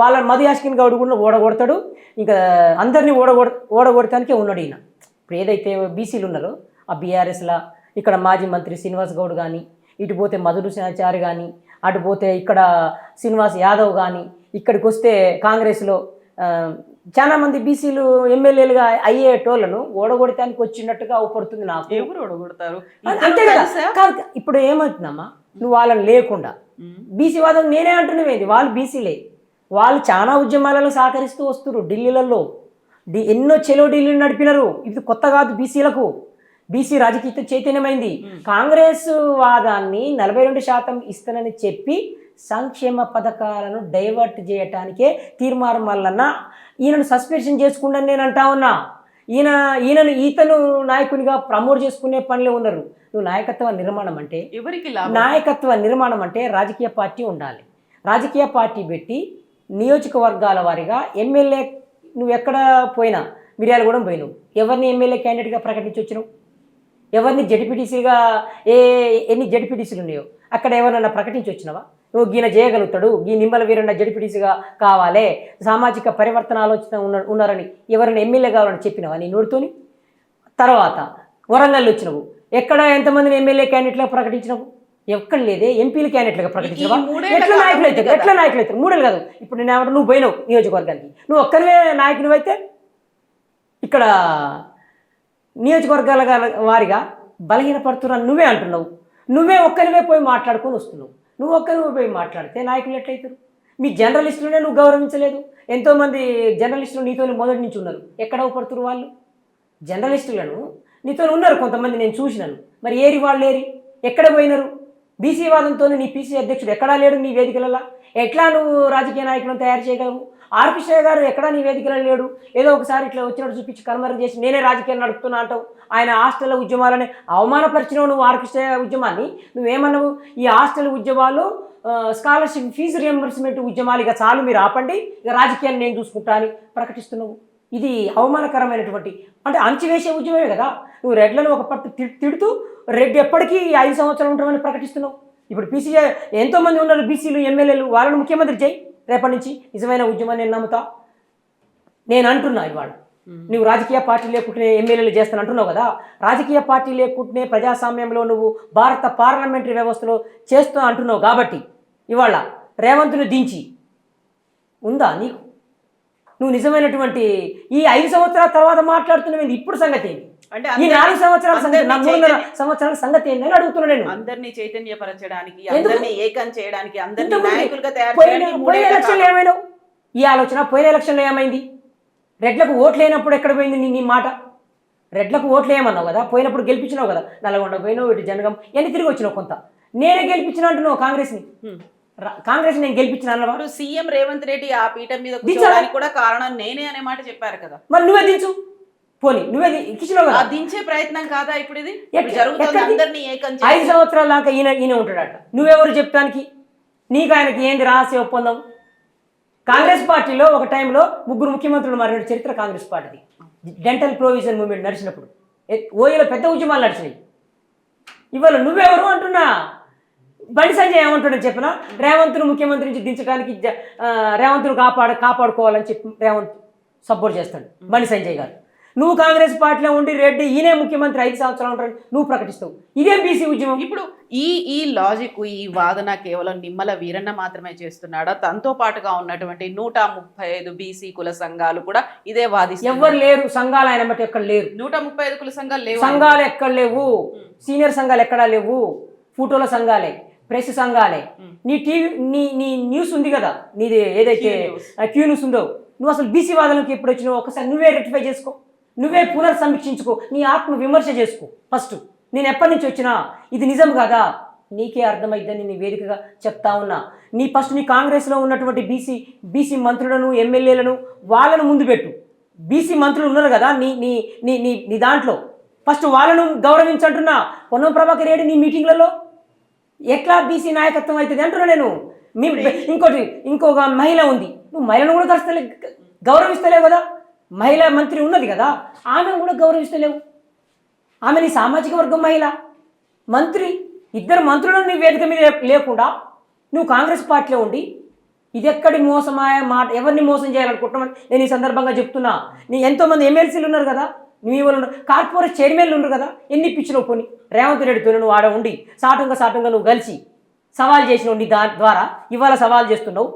వాళ్ళని మధు యాష్కిన్ గౌడ్ కూడా ఓడగొడతాడు. ఇంకా అందరినీ ఓడగొడటానికే ఉన్నాడు ఈయన. ఇప్పుడు ఏదైతే బీసీలు ఉన్నారో ఆ బీఆర్ఎస్లా ఇక్కడ మాజీ మంత్రి శ్రీనివాస్ గౌడ్ కానీ, ఇటు పోతే మధుసూదనాచారి కానీ, అటు పోతే ఇక్కడ శ్రీనివాస్ యాదవ్ కానీ, ఇక్కడికి వస్తే కాంగ్రెస్లో చాలామంది బీసీలు ఎమ్మెల్యేలుగా అయ్యేటోళ్ళను ఓడగొడటానికి వచ్చినట్టుగా అవపడుతుంది నాకు. ఎవరు ఓడగొడతారు? అంతే కదా. కాదు, ఇప్పుడు ఏమవుతుందమ్మా, నువ్వు వాళ్ళని లేకుండా బీసీ వాదం నేనే అంటున్నావేది, వాళ్ళు బీసీలే. వాళ్ళు చాలా ఉద్యమాలలో సహకరిస్తూ వస్తున్నారు. ఢిల్లీలలో ఎన్నో చెలో ఢిల్లీలు నడిపినారు. ఇది కొత్త కాదు బీసీలకు. బీసీ రాజకీయ చైతన్యమైంది. కాంగ్రెస్ వాదాన్ని 42% ఇస్తానని చెప్పి సంక్షేమ పథకాలను డైవర్ట్ చేయటానికే తీర్మానం వలన ఈయనను సస్పెన్షన్ చేసుకుంటాను నేను అంటా ఉన్నా. ఈతను నాయకునిగా ప్రమోట్ చేసుకునే పనిలో ఉన్నారు. నువ్వు నాయకత్వ నిర్మాణం అంటే ఎవరికి నాయకత్వ నిర్మాణం అంటే రాజకీయ పార్టీ ఉండాలి. రాజకీయ పార్టీ పెట్టి నియోజకవర్గాల వారీగా ఎమ్మెల్యే నువ్వు ఎక్కడ పోయినా, మిర్యాలగూడెం పోయినావు, ఎవరిని ఎమ్మెల్యే క్యాండిడేట్గా ప్రకటించి వచ్చినావు? ఎవరిని జడ్పీటీసీగా ఎన్ని జడ్పీటీసీలు ఉన్నాయో అక్కడ ఎవరన్నా ప్రకటించి వచ్చినావా? నువ్వు గీన చేయగలుగుతాడు, ఈ నిమ్మల వీరన్న జడ్పీటీసీగా కావాలి, సామాజిక పరివర్తన ఆలోచన ఉన్నారని ఎవరైనా ఎమ్మెల్యే కావాలని చెప్పినావా నీ నోటితోని? తర్వాత వరంగల్ వచ్చినావు, ఎక్కడ ఎంతమందిని ఎమ్మెల్యే క్యాండిడేట్లుగా ప్రకటించినావు? ఎక్కడ లేదే. ఎంపీలు క్యాండిడేట్లుగా ప్రకటించినావా? ఎట్లా నాయకులు అవుతారు? 3 ఏళ్ళు కాదు. ఇప్పుడు నేను ఏమంటే నువ్వు పోయినావు నియోజకవర్గానికి, నువ్వు ఒక్కరివే నాయకునివి అయితే ఇక్కడ నియోజకవర్గాల వారిగా బలహీనపడుతున్నాను నువ్వే అంటున్నావు. నువ్వే ఒక్కరివే పోయి మాట్లాడుకొని వస్తున్నావు. నువ్వు ఒక్కరివే పోయి మాట్లాడితే నాయకులు ఎట్లయితారు? మీ జర్నలిస్టులనే నువ్వు గౌరవించలేదు. ఎంతోమంది జర్నలిస్టులు నీతో మొదటి నుంచి ఉన్నారు. ఎక్కడ అవపడుతున్నారు వాళ్ళు? జర్నలిస్టులను నీతో ఉన్నారు కొంతమంది, నేను చూసినాను. మరి ఏరి వాళ్ళు ఏరి ఎక్కడ పోయినారు? బీసీ వాదంతో నీ పీసీ అధ్యక్షుడు ఎక్కడా లేడు నీ వేదికలలో. ఎట్లా నువ్వు రాజకీయ నాయకులను తయారు చేయగలవు? ఆర్ కృష్ణయ్య గారు ఎక్కడా నీ వేదికలలో లేడు. ఏదో ఒకసారి ఇట్లా వచ్చినట్టు చూపించి కనుమరుగు చేసి నేనే రాజకీయాలు నడుపుతున్నా అంటావు. ఆయన హాస్టల్ ఉద్యమాలని అవమానపరిచినావు. నువ్వు ఆర్ కృష్ణయ్య ఉద్యమాన్ని నువ్వేమన్నావు? ఈ హాస్టల్ ఉద్యమాలు స్కాలర్షిప్ ఫీజు రియంబర్స్మెంట్ ఉద్యమాలు ఇక చాలు, మీరు ఆపండి, ఇక రాజకీయాన్ని నేను చూసుకుంటా అని ప్రకటిస్తున్నావు. ఇది అవమానకరమైనటువంటి, అంటే అంచివేసే ఉద్యమమే కదా. నువ్వు రెడ్లను ఒక పట్టు తిడుతూ రెడ్డి ఎప్పటికీ 5 సంవత్సరాలు ఉంటామని ప్రకటిస్తున్నావు. ఇప్పుడు బీసీ ఎంతోమంది ఉన్నారు బీసీలు ఎమ్మెల్యేలు, వాళ్ళని ముఖ్యమంత్రి చేయి రేపటి నుంచి. నిజమైన ఉద్యమాన్ని నేను నమ్ముతా. నేను అంటున్నా ఇవాళ నువ్వు రాజకీయ పార్టీ లేకుంటే ఎమ్మెల్యేలు చేస్తాను అంటున్నావు కదా. రాజకీయ పార్టీ లేకుంటే ప్రజాస్వామ్యంలో నువ్వు భారత పార్లమెంటరీ వ్యవస్థలో చేస్తూ అంటున్నావు కాబట్టి ఇవాళ రేవంత్ను దించి ఉందా నీకు? నువ్వు నిజమైనటువంటి ఈ 5 సంవత్సరాల తర్వాత మాట్లాడుతున్నావు. ఇప్పుడు సంగతి ఏంటి? అంటే ఈ 4 సంవత్సరాల సంగతి, 3 సంవత్సరాల సంగతి ఏంటని అడుగుతున్నా నేను. అందరినీ చైతన్యపరచడానికి, అందరినీ ఏకం చేయడానికి, అందరినీ నాయకులుగా తయారు పోయిన ఎలక్షన్లు ఏమైనావు? ఈ ఆలోచన పోయిన ఎలక్షన్లో ఏమైంది? రెడ్లకు ఓట్లు లేనప్పుడు ఎక్కడ పోయింది నీ మాట? రెడ్లకు ఓట్లు ఏమన్నావు కదా, పోయినప్పుడు గెలిపించినావు కదా. నల్గొండ పోయినావు, ఇటు జనగం ఎన్ని తిరిగి వచ్చినావు. కొంత నేనే గెలిపించిన అంటున్నావు కాంగ్రెస్ని. కాంగ్రెస్ నేను గెలిపించిన అన్నవాడు సీఎం రేవంత్ రెడ్డి ఆ పీఠం మీద కూర్చోడానికి కూడా కారణం నేనే అనే మాట చెప్పారు కదా. మరి నువ్వే దించు, పోనీ నువ్వే ఇచ్చినావు కదా. దించే ప్రయత్నం కాదా ఇప్పుడు ఇది జరుగుతుంది? అందరినీ ఏకం 5 సంవత్సరాల దాకా ఈయన ఉంటాడట. నువ్వెవరు చెప్తానికి? నీకు ఆయనకి ఏంది రహస్య ఒప్పందం? కాంగ్రెస్ పార్టీలో ఒక టైంలో 3 ముఖ్యమంత్రులు మారిన చరిత్ర కాంగ్రెస్ పార్టీది. డెంటల్ ప్రొవిజన్ మూవ్మెంట్ నడిచినప్పుడు ఓయూలో పెద్ద ఉద్యమాలు నడిచినాయి. ఇవాళ నువ్వెవరు అంటున్నా? బండి సంజయ్ ఏమంటాడని చెప్పినా రేవంత్ను ముఖ్యమంత్రి నుంచి దించడానికి రేవంత్ను కాపాడుకోవాలని చెప్పి రేవంత్ సపోర్ట్ చేస్తాడు బండి సంజయ్ గారు. నువ్వు కాంగ్రెస్ పార్టీలో ఉండి రెడ్డి ఈయనే ముఖ్యమంత్రి 5 సంవత్సరాలు ఉంటాడు నువ్వు ప్రకటిస్తావు. ఇదే బీసీ ఉద్యమం. ఇప్పుడు ఈ లాజిక్ ఈ వాదన కేవలం నిమ్మల వీరన్న మాత్రమే చేస్తున్నాడా? తనతో పాటుగా ఉన్నటువంటి 135 బీసీ కుల సంఘాలు కూడా ఇదే వాదిస్తున్నారు. ఎవరు లేరు సంఘాలు ఆయన బట్టి ఎక్కడ లేరు. 135 కుల సంఘాలు లేవు. సంఘాలు ఎక్కడ లేవు. సీనియర్ సంఘాలు ఎక్కడా లేవు. ఫోటోల సంఘాలే, ప్రెస్ సంఘాలే. నీ టీవీ నీ న్యూస్ ఉంది కదా, నీది ఏదైతే క్యూ న్యూస్ ఉందో, నువ్వు అసలు బీసీ వాదనకి ఎప్పుడు వచ్చినావు ఒకసారి నువ్వే రెక్టిఫై చేసుకో, నువ్వే పునర్సమీక్షించుకో, నీ ఆత్మ విమర్శ చేసుకో. ఫస్ట్ నేను ఎప్పటి నుంచి వచ్చినా ఇది నిజం కాదా నీకే అర్థమైద్దని నీ వేదికగా చెప్తా ఉన్నా. ఫస్ట్ నీ కాంగ్రెస్లో ఉన్నటువంటి బీసీ మంత్రులను ఎమ్మెల్యేలను వాళ్ళను ముందు పెట్టు. బీసీ మంత్రులు ఉన్నారు కదా నీ నీ నీ నీ నీ దాంట్లో ఫస్ట్ వాళ్ళను గౌరవించంటున్నా. పొన్నం ప్రభాకర్ రెడ్డి నీ మీటింగ్లలో ఎట్లా బీసీ నాయకత్వం అవుతుంది అంటున్నా నేను. ఇంకొక మహిళ ఉంది, నువ్వు మహిళను కూడా గౌరవిస్తలేవు కదా. మహిళా మంత్రి ఉన్నది కదా, ఆమెను కూడా గౌరవిస్తలేవు. ఆమె నీ సామాజిక వర్గం మహిళ మంత్రి. ఇద్దరు మంత్రులను నీ వేదిక మీద లేకుండా నువ్వు కాంగ్రెస్ పార్టీలో ఉండి ఇది ఎక్కడి మోసమాయ మాట, ఎవరిని మోసం చేయాలనుకుంటున్నామని నేను ఈ సందర్భంగా చెప్తున్నా. నీ ఎంతోమంది ఎమ్మెల్సీలు ఉన్నారు కదా, నీ వాళ్ళు కార్పొరేట్ చైర్మన్లు ఉన్నారు కదా, ఎన్ని ఇప్పించినావు పోనీ. రేవంత్ రెడ్డితో నువ్వు ఆడ ఉండి సాటుగా నువ్వు కలిసి సవాల్ చేసినావు. నీ ద్వారా ఇవాళ సవాల్ చేస్తున్నావు.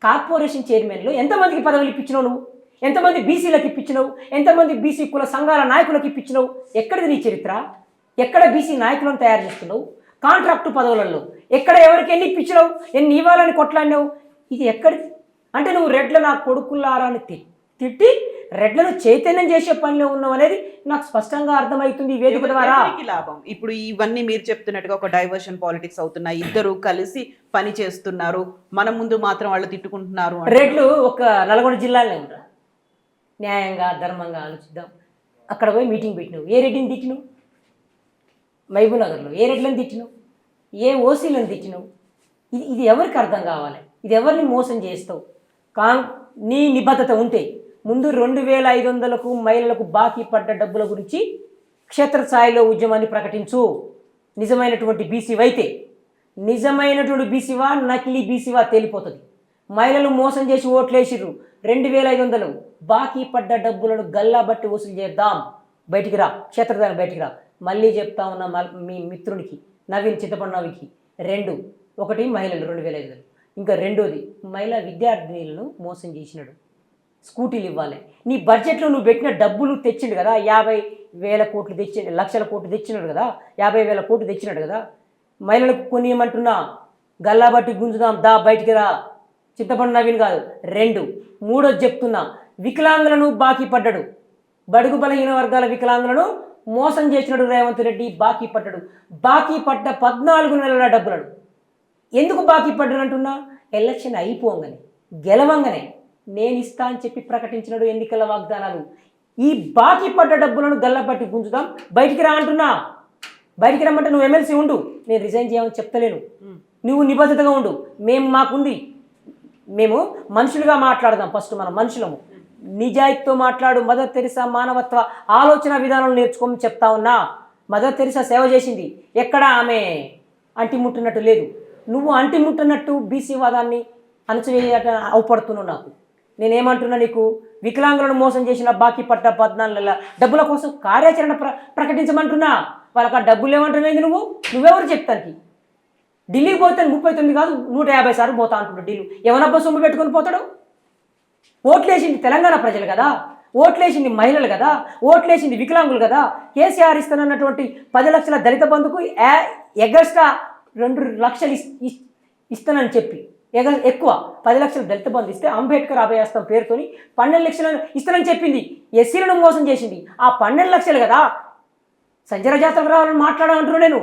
కార్పొరేషన్ చైర్మన్లు ఎంతమందికి పదవులు ఇప్పించినావు నువ్వు? ఎంతమంది బీసీలకు ఇప్పించినావు? ఎంతమంది బీసీ కుల సంఘాల నాయకులకు ఇప్పించినావు? ఎక్కడిది నీ చరిత్ర? ఎక్కడ బీసీ నాయకులను తయారు చేస్తున్నావు? కాంట్రాక్టు పదవులలో ఎక్కడ ఎవరికి ఎన్ని ఇప్పించినావు? ఎన్ని ఇవ్వాలని కొట్లాడినావు? ఇది ఎక్కడిది? అంటే నువ్వు రెడ్ల నా కొడుకులారాన్ని తిట్టి రెడ్లను చైతన్యం చేసే పనిలో ఉన్నావు అనేది నాకు స్పష్టంగా అర్థమవుతుంది ఈ వేదిక ద్వారా. లాభం ఇప్పుడు ఇవన్నీ మీరు చెప్తున్నట్టుగా ఒక డైవర్షన్ పాలిటిక్స్ అవుతున్నాయి. ఇద్దరు కలిసి పని చేస్తున్నారు, మన ముందు మాత్రం వాళ్ళు తిట్టుకుంటున్నారు. రెడ్లు ఒక నల్గొండ జిల్లాలోనే ఉంటారు. న్యాయంగా ధర్మంగా ఆలోచిద్దాం. అక్కడ పోయి మీటింగ్ పెట్టినావు, ఏ రెడ్డిని తిట్టినావు? మహబూబ్ నగర్లో ఏ రెడ్లను తిట్టినావు? ఏ ఓసీలను తిట్టినావు? ఇది ఎవరికి అర్థం కావాలి? ఇది ఎవరిని మోసం చేస్తావు? నీ నిబద్ధత ఉంటే ముందు 2500కు మహిళలకు బాకీ పడ్డ డబ్బుల గురించి క్షేత్రస్థాయిలో ఉద్యమాన్ని ప్రకటించు. నిజమైనటువంటి బీసీవైతే, నిజమైనటువంటి బీసీవా నకిలీ బీసీవా తేలిపోతుంది. మహిళలు మోసం చేసి ఓట్లేసిర్రు. 2500 బాకీ పడ్డ డబ్బులను గల్లాబట్టి వసూలు చేద్దాం. బయటికి రా, క్షేత్రస్థాయి బయటికి రా. మళ్ళీ చెప్తా ఉన్న మీ మిత్రునికి నవీన్ చింతపండు నవికి 2, ఒకటి మహిళలు 2500, ఇంకా రెండోది మహిళా విద్యార్థినులను మోసం చేసినాడు. స్కూటీలు ఇవ్వాలి. నీ బడ్జెట్లో నువ్వు పెట్టిన డబ్బులు తెచ్చిండు కదా, 50,000 కోట్లు తెచ్చి లక్షల కోట్లు తెచ్చినాడు కదా, 50,000 కోట్లు తెచ్చినాడు కదా. మహిళలకు కొన్ని ఏమంటున్నా గల్లాబట్టి గుంజుదాం, దా బయటికి రా. చింతపండు నవీన్ కాదు 2. మూడోది చెప్తున్నా, వికలాంగులను బాకీ పడ్డాడు. బడుగు బలహీన వర్గాల వికలాంగులను మోసం చేసినాడు రేవంత్ రెడ్డి. బాకీ పడ్డాడు. బాకీ పడ్డ 14 నెలల డబ్బులను ఎందుకు బాకీ పడ్డాడు అంటున్నా? ఎలక్షన్ అయిపోగానే గెలవంగానే నేను ఇస్తా అని చెప్పి ప్రకటించినాడు ఎన్నికల వాగ్దానాలు. ఈ బాకీ పడ్డ డబ్బులను గల్లబట్టి గుంజుదాం, బయటికి రా అంటున్నా. బయటికి రమ్మంటే నువ్వు ఎమ్మెల్సీ ఉండు, నేను రిజైన్ చేయమని చెప్తలేను. నువ్వు నిబద్ధతగా ఉండు. మాకుంది, మేము మనుషులుగా మాట్లాడదాం. ఫస్ట్ మనం మనుషులము, నిజాయితీతో మాట్లాడు. మదర్ తెరిసా మానవత్వ ఆలోచన విధానం నేర్చుకోమని చెప్తా ఉన్నా. మదర్ తెరిసా సేవ చేసింది, ఎక్కడ ఆమె అంటిముట్టినట్టు లేదు. నువ్వు అంటిముట్టినట్టు బీసీ వాదాన్ని అణచివేయట అవపడుతున్నావు. నాకు నేనేమంటున్నా, నీకు వికలాంగులను మోసం చేసిన బాకీ పట్ట 14 నెలల డబ్బుల కోసం కార్యాచరణ ప్రకటించమంటున్నా. వాళ్ళకి ఆ డబ్బులు ఏమంటున్నది? నువ్వెవరు చెప్తానికి? ఢిల్లీకి పోతే 39 కాదు 150 సార్లు పోతా అంటున్నాడు ఢిల్లీ. ఎవరబ్బా సొమ్ము పెట్టుకొని పోతాడు? ఓట్లేసింది తెలంగాణ ప్రజలు కదా, ఓట్లేసింది మహిళలు కదా, ఓట్లేసింది వికలాంగులు కదా. కేసీఆర్ ఇస్తానన్నటువంటి 10 లక్షల దళిత బంధుకు ఎగస్ట్రా 2 లక్షలు ఇస్తానని చెప్పి ఎక్కువ 10 లక్షల దళిత బంధు ఇస్తే అంబేద్కర్ అభయాస్తం పేరుతోని 12 లక్షలను ఇస్తానని చెప్పింది. ఎస్సీలను మోసం చేసింది. ఆ 12 లక్షలు కదా సంజర జాతరకు రావాలని మాట్లాడాలంటున్నా నేను.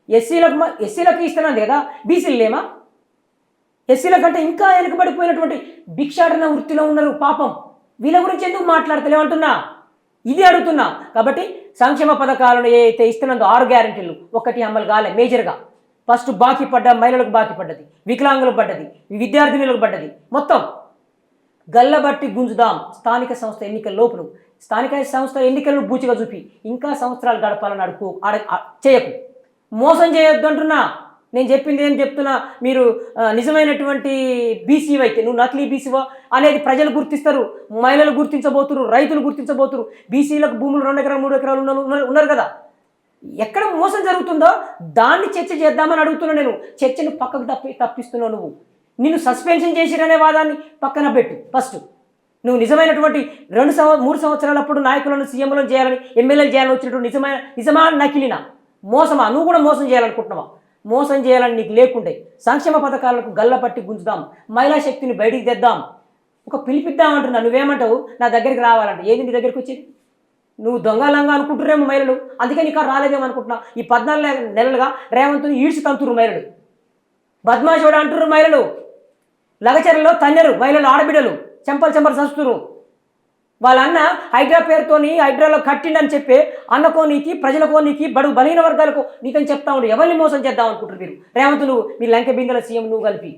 ఎస్సీలకు ఇస్తానంది కదా, బీసీలు లేమా? ఎస్సీల కంటే ఇంకా వెనుకబడిపోయినటువంటి భిక్షాటన వృత్తిలో ఉన్నారు పాపం. వీళ్ళ గురించి ఎందుకు మాట్లాడతలేమంటున్నా? ఇది అడుగుతున్నా. కాబట్టి సంక్షేమ పథకాలను ఏదైతే ఇస్తున్నదో 6 గ్యారెంటీలు ఒకటి అమలు కాలే మేజర్గా. ఫస్ట్ బాకీ పడ్డ మహిళలకు బాకీ పడ్డది, వికలాంగులకు పడ్డది, విద్యార్థినులకు పడ్డది. మొత్తం గల్లబట్టి గుంజుదాం. స్థానిక సంస్థ ఎన్నికల లోపును, స్థానిక సంస్థ ఎన్నికలను బూచిగా చూపి ఇంకా సంవత్సరాలు గడపాలని చేయకు, మోసం చేయొద్దు అంటున్నా. నేను చెప్పింది ఏం చెప్తున్నా, మీరు నిజమైనటువంటి బీసీ అయితే నువ్వు నకిలీ బీసీవా అనేది ప్రజలు గుర్తిస్తారు, మహిళలు గుర్తించబోతున్నారు, రైతులు గుర్తించబోతున్నారు. బీసీలకు భూములు 2 ఎకరాలు 3 ఎకరాలు ఉన్నారు కదా. ఎక్కడ మోసం జరుగుతుందో దాన్ని చర్చ చేద్దామని అడుగుతున్నా నేను. చర్చను పక్కకు తప్పిస్తున్నావు నువ్వు. నిన్ను సస్పెన్షన్ చేసిరనే వాదాన్ని పక్కన పెట్టు ఫస్ట్. నువ్వు నిజమైనటువంటి 3 సంవత్సరాలప్పుడు నాయకులను సీఎంలను చేయాలని, ఎమ్మెల్యేలు చేయాలని వచ్చినటువంటి నిజమా నకిలీనా, మోసమా? నువ్వు కూడా మోసం చేయాలనుకుంటున్నావా? మోసం చేయాలని నీకు లేకుంటే సంక్షేమ పథకాలకు గల్లపట్టి గుంజుదాం, మహిళా శక్తిని బయటికి తెద్దాం, ఒక పిలిపిద్దామంటున్నా. నువ్వేమంటావు? నా దగ్గరికి రావాలంటే ఏది నీ దగ్గరికి వచ్చేది? నువ్వు దొంగలంగా అనుకుంటున్నారేమో మహిళలు, అందుకే నీకు రాలేదేమో అనుకుంటున్నా. ఈ 14 నెలలుగా రేవంత్ని ఈడ్చి తంతురు మహిళలు, బద్మాషోడు అంటున్నారు మహిళలు, లగచర్లలో తన్నెరు మహిళలు, ఆడబిడ్డలు చెంపలు సస్తురు. వాళ్ళ అన్న హైడ్రా పేరుతోని హైడ్రాలో కట్టిండని చెప్పి అన్నకోనీకి, ప్రజలకోనీకి, బడుగు బలహీన వర్గాలకు నీకని చెప్తా ఉండు. ఎవరిని మోసం చేద్దాం అనుకుంటారు మీరు? రేవంత్ నువ్వు, మీ లంకె బిందెల సీఎం నువ్వు కలిపి,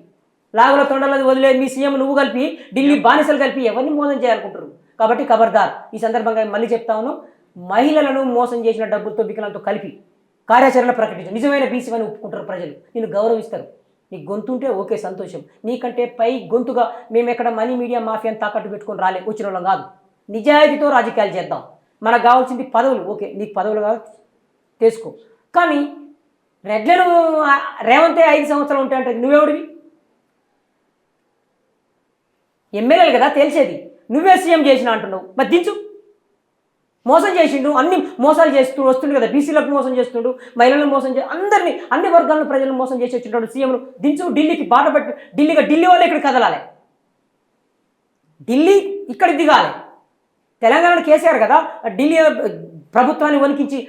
లాగుల తొండలది వదిలేదు మీ సీఎం నువ్వు కలిపి, ఢిల్లీ బానిసలు కలిపి ఎవరిని మోసం చేయాలనుకుంటారు? కాబట్టి ఖబర్దార్. ఈ సందర్భంగా మళ్ళీ చెప్తా ఉన్నాను, మహిళలను మోసం చేసిన డబ్బులతో వికలంతో కలిపి కార్యాచరణ ప్రకటించు. నిజమైన బీసీ అని ఒప్పుకుంటారు ప్రజలు, నిన్ను గౌరవిస్తారు. నీ గొంతుంటే ఓకే సంతోషం, నీకంటే పై గొంతుగా మేము ఎక్కడ మనీ మీడియా మాఫియాని తాకట్టు పెట్టుకొని వచ్చిన వాళ్ళం కాదు. నిజాయితీతో రాజకీయాలు చేద్దాం. మనకు కావాల్సింది పదవులు. ఓకే, నీకు పదవులు కావాలి చేసుకో, కానీ రెడ్లను రేవంతే 5 సంవత్సరాలు ఉంటాయంటే నువ్వెవడివి? ఎమ్మెల్యేలు కదా తెలిసేది. నువ్వే సీఎం చేసిన అంటున్నావు, మరి దించు. మోసం చేసిండు, అన్ని మోసాలు చేస్తూ వస్తుండు కదా. బీసీలకు మోసం చేస్తుండు, మహిళలను మోసం అందరినీ, అన్ని వర్గాలను ప్రజలను మోసం చేసి వచ్చింటాడు. సీఎంను దించు, ఢిల్లీకి బాట పట్టు. ఢిల్లీ వాళ్ళే ఇక్కడ కదలాలి, ఢిల్లీ ఇక్కడికి దిగాలి. తెలంగాణ కేసీఆర్ కదా ఢిల్లీ ప్రభుత్వాన్ని వణికించి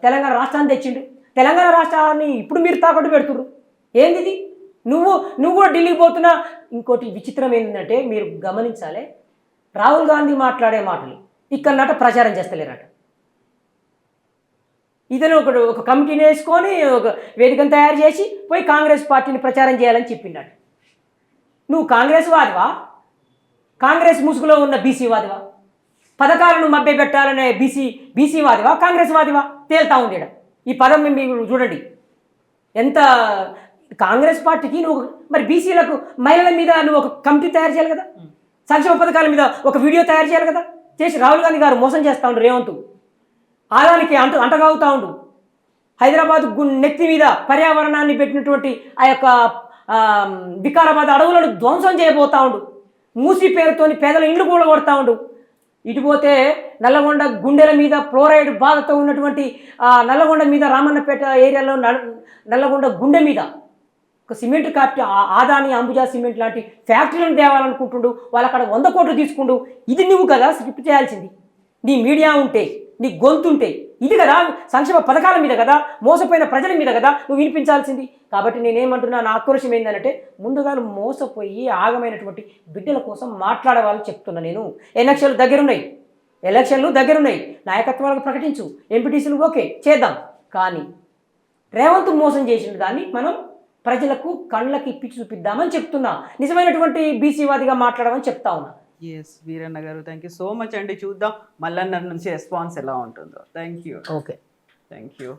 తెలంగాణ రాష్ట్రాన్ని తెచ్చిండు. తెలంగాణ రాష్ట్రాన్ని ఇప్పుడు మీరు తాకట్టు పెడుతుర్రు. ఏంది ఇది? నువ్వు కూడా ఢిల్లీకి పోతున్నా. ఇంకోటి విచిత్రం ఏంటంటే మీరు గమనించాలి, రాహుల్ గాంధీ మాట్లాడే మాటలు ఇక్కడనట ప్రచారం చేస్తలేరట. ఇతను ఒక కమిటీని వేసుకొని ఒక వేదికను తయారు చేసి పోయి కాంగ్రెస్ పార్టీని ప్రచారం చేయాలని చెప్పిండట. నువ్వు కాంగ్రెస్ వాదివా? కాంగ్రెస్ ముసుగులో ఉన్న బీసీ వాదివా? పథకాలను మభ్యపెట్టాలనే బీసీ వాదివా? కాంగ్రెస్ వాదివా? తేల్తా ఉండేడ ఈ పదం. మీరు చూడండి ఎంత కాంగ్రెస్ పార్టీకి నువ్వు, మరి బీసీలకు మహిళల మీద నువ్వు ఒక కమిటీ తయారు చేయాలి కదా, సంక్షేమ పథకాల మీద ఒక వీడియో తయారు చేయాలి కదా. చేసి రాహుల్ గాంధీ గారు మోసం చేస్తూ ఉండు, రేవంత్ ఆదానికి అంటగాగుతూ ఉండు. హైదరాబాద్ నెత్తి మీద పర్యావరణాన్ని పెట్టినటువంటి ఆ యొక్క వికారాబాద్ అడవులను ధ్వంసం చేయబోతా ఉండు. మూసీ పేరుతోని పేదల ఇండ్లు కూడా కొడతా ఉండు. ఇటుపోతే నల్లగొండ గుండెల మీద ఫ్లోరైడ్ బాధతో ఉన్నటువంటి నల్లగొండ మీద రామన్నపేట ఏరియాలో నల్లగొండ గుండె మీద ఒక cement factory, Adani Ambuja cement లాంటి ఫ్యాక్టరీలను తేవాలనుకుంటుండు. వాళ్ళు అక్కడ 100 కోట్లు తీసుకుండు. ఇది నువ్వు కదా స్క్రిప్ట్ చేయాల్సింది. నీ మీడియా ఉంటే, నీ గొంతుంటే, ఇది కదా సంక్షేమ పథకాల మీద కదా, మోసపోయిన ప్రజల మీద కదా నువ్వు వినిపించాల్సింది. కాబట్టి నేనేమంటున్నా, నా ఆక్రోశం ఏంటంటే ముందుగా మోసపోయి ఆగమైనటువంటి బిడ్డల కోసం మాట్లాడే వాళ్ళు చెప్తున్నా నేను. ఎలక్షన్లు దగ్గరున్నాయి, నాయకత్వాలకు ప్రకటించు, ఎంపీటీసీలు ఓకే చేద్దాం. కానీ రేవంత్ మోసం చేసిన దాన్ని మనం ప్రజలకు కళ్ళకి ఇప్పి చూపిద్దామని చెప్తున్నా. నిజమైనటువంటి బీసీవాదిగా మాట్లాడమని చెప్తా ఉన్నా. ఎస్ వీరన్న గారు, థ్యాంక్ యూ సో మచ్ అండి. చూద్దాం మల్లన్న నుంచి రెస్పాన్స్ ఎలా ఉంటుందో. Thank you. Okay, thank you.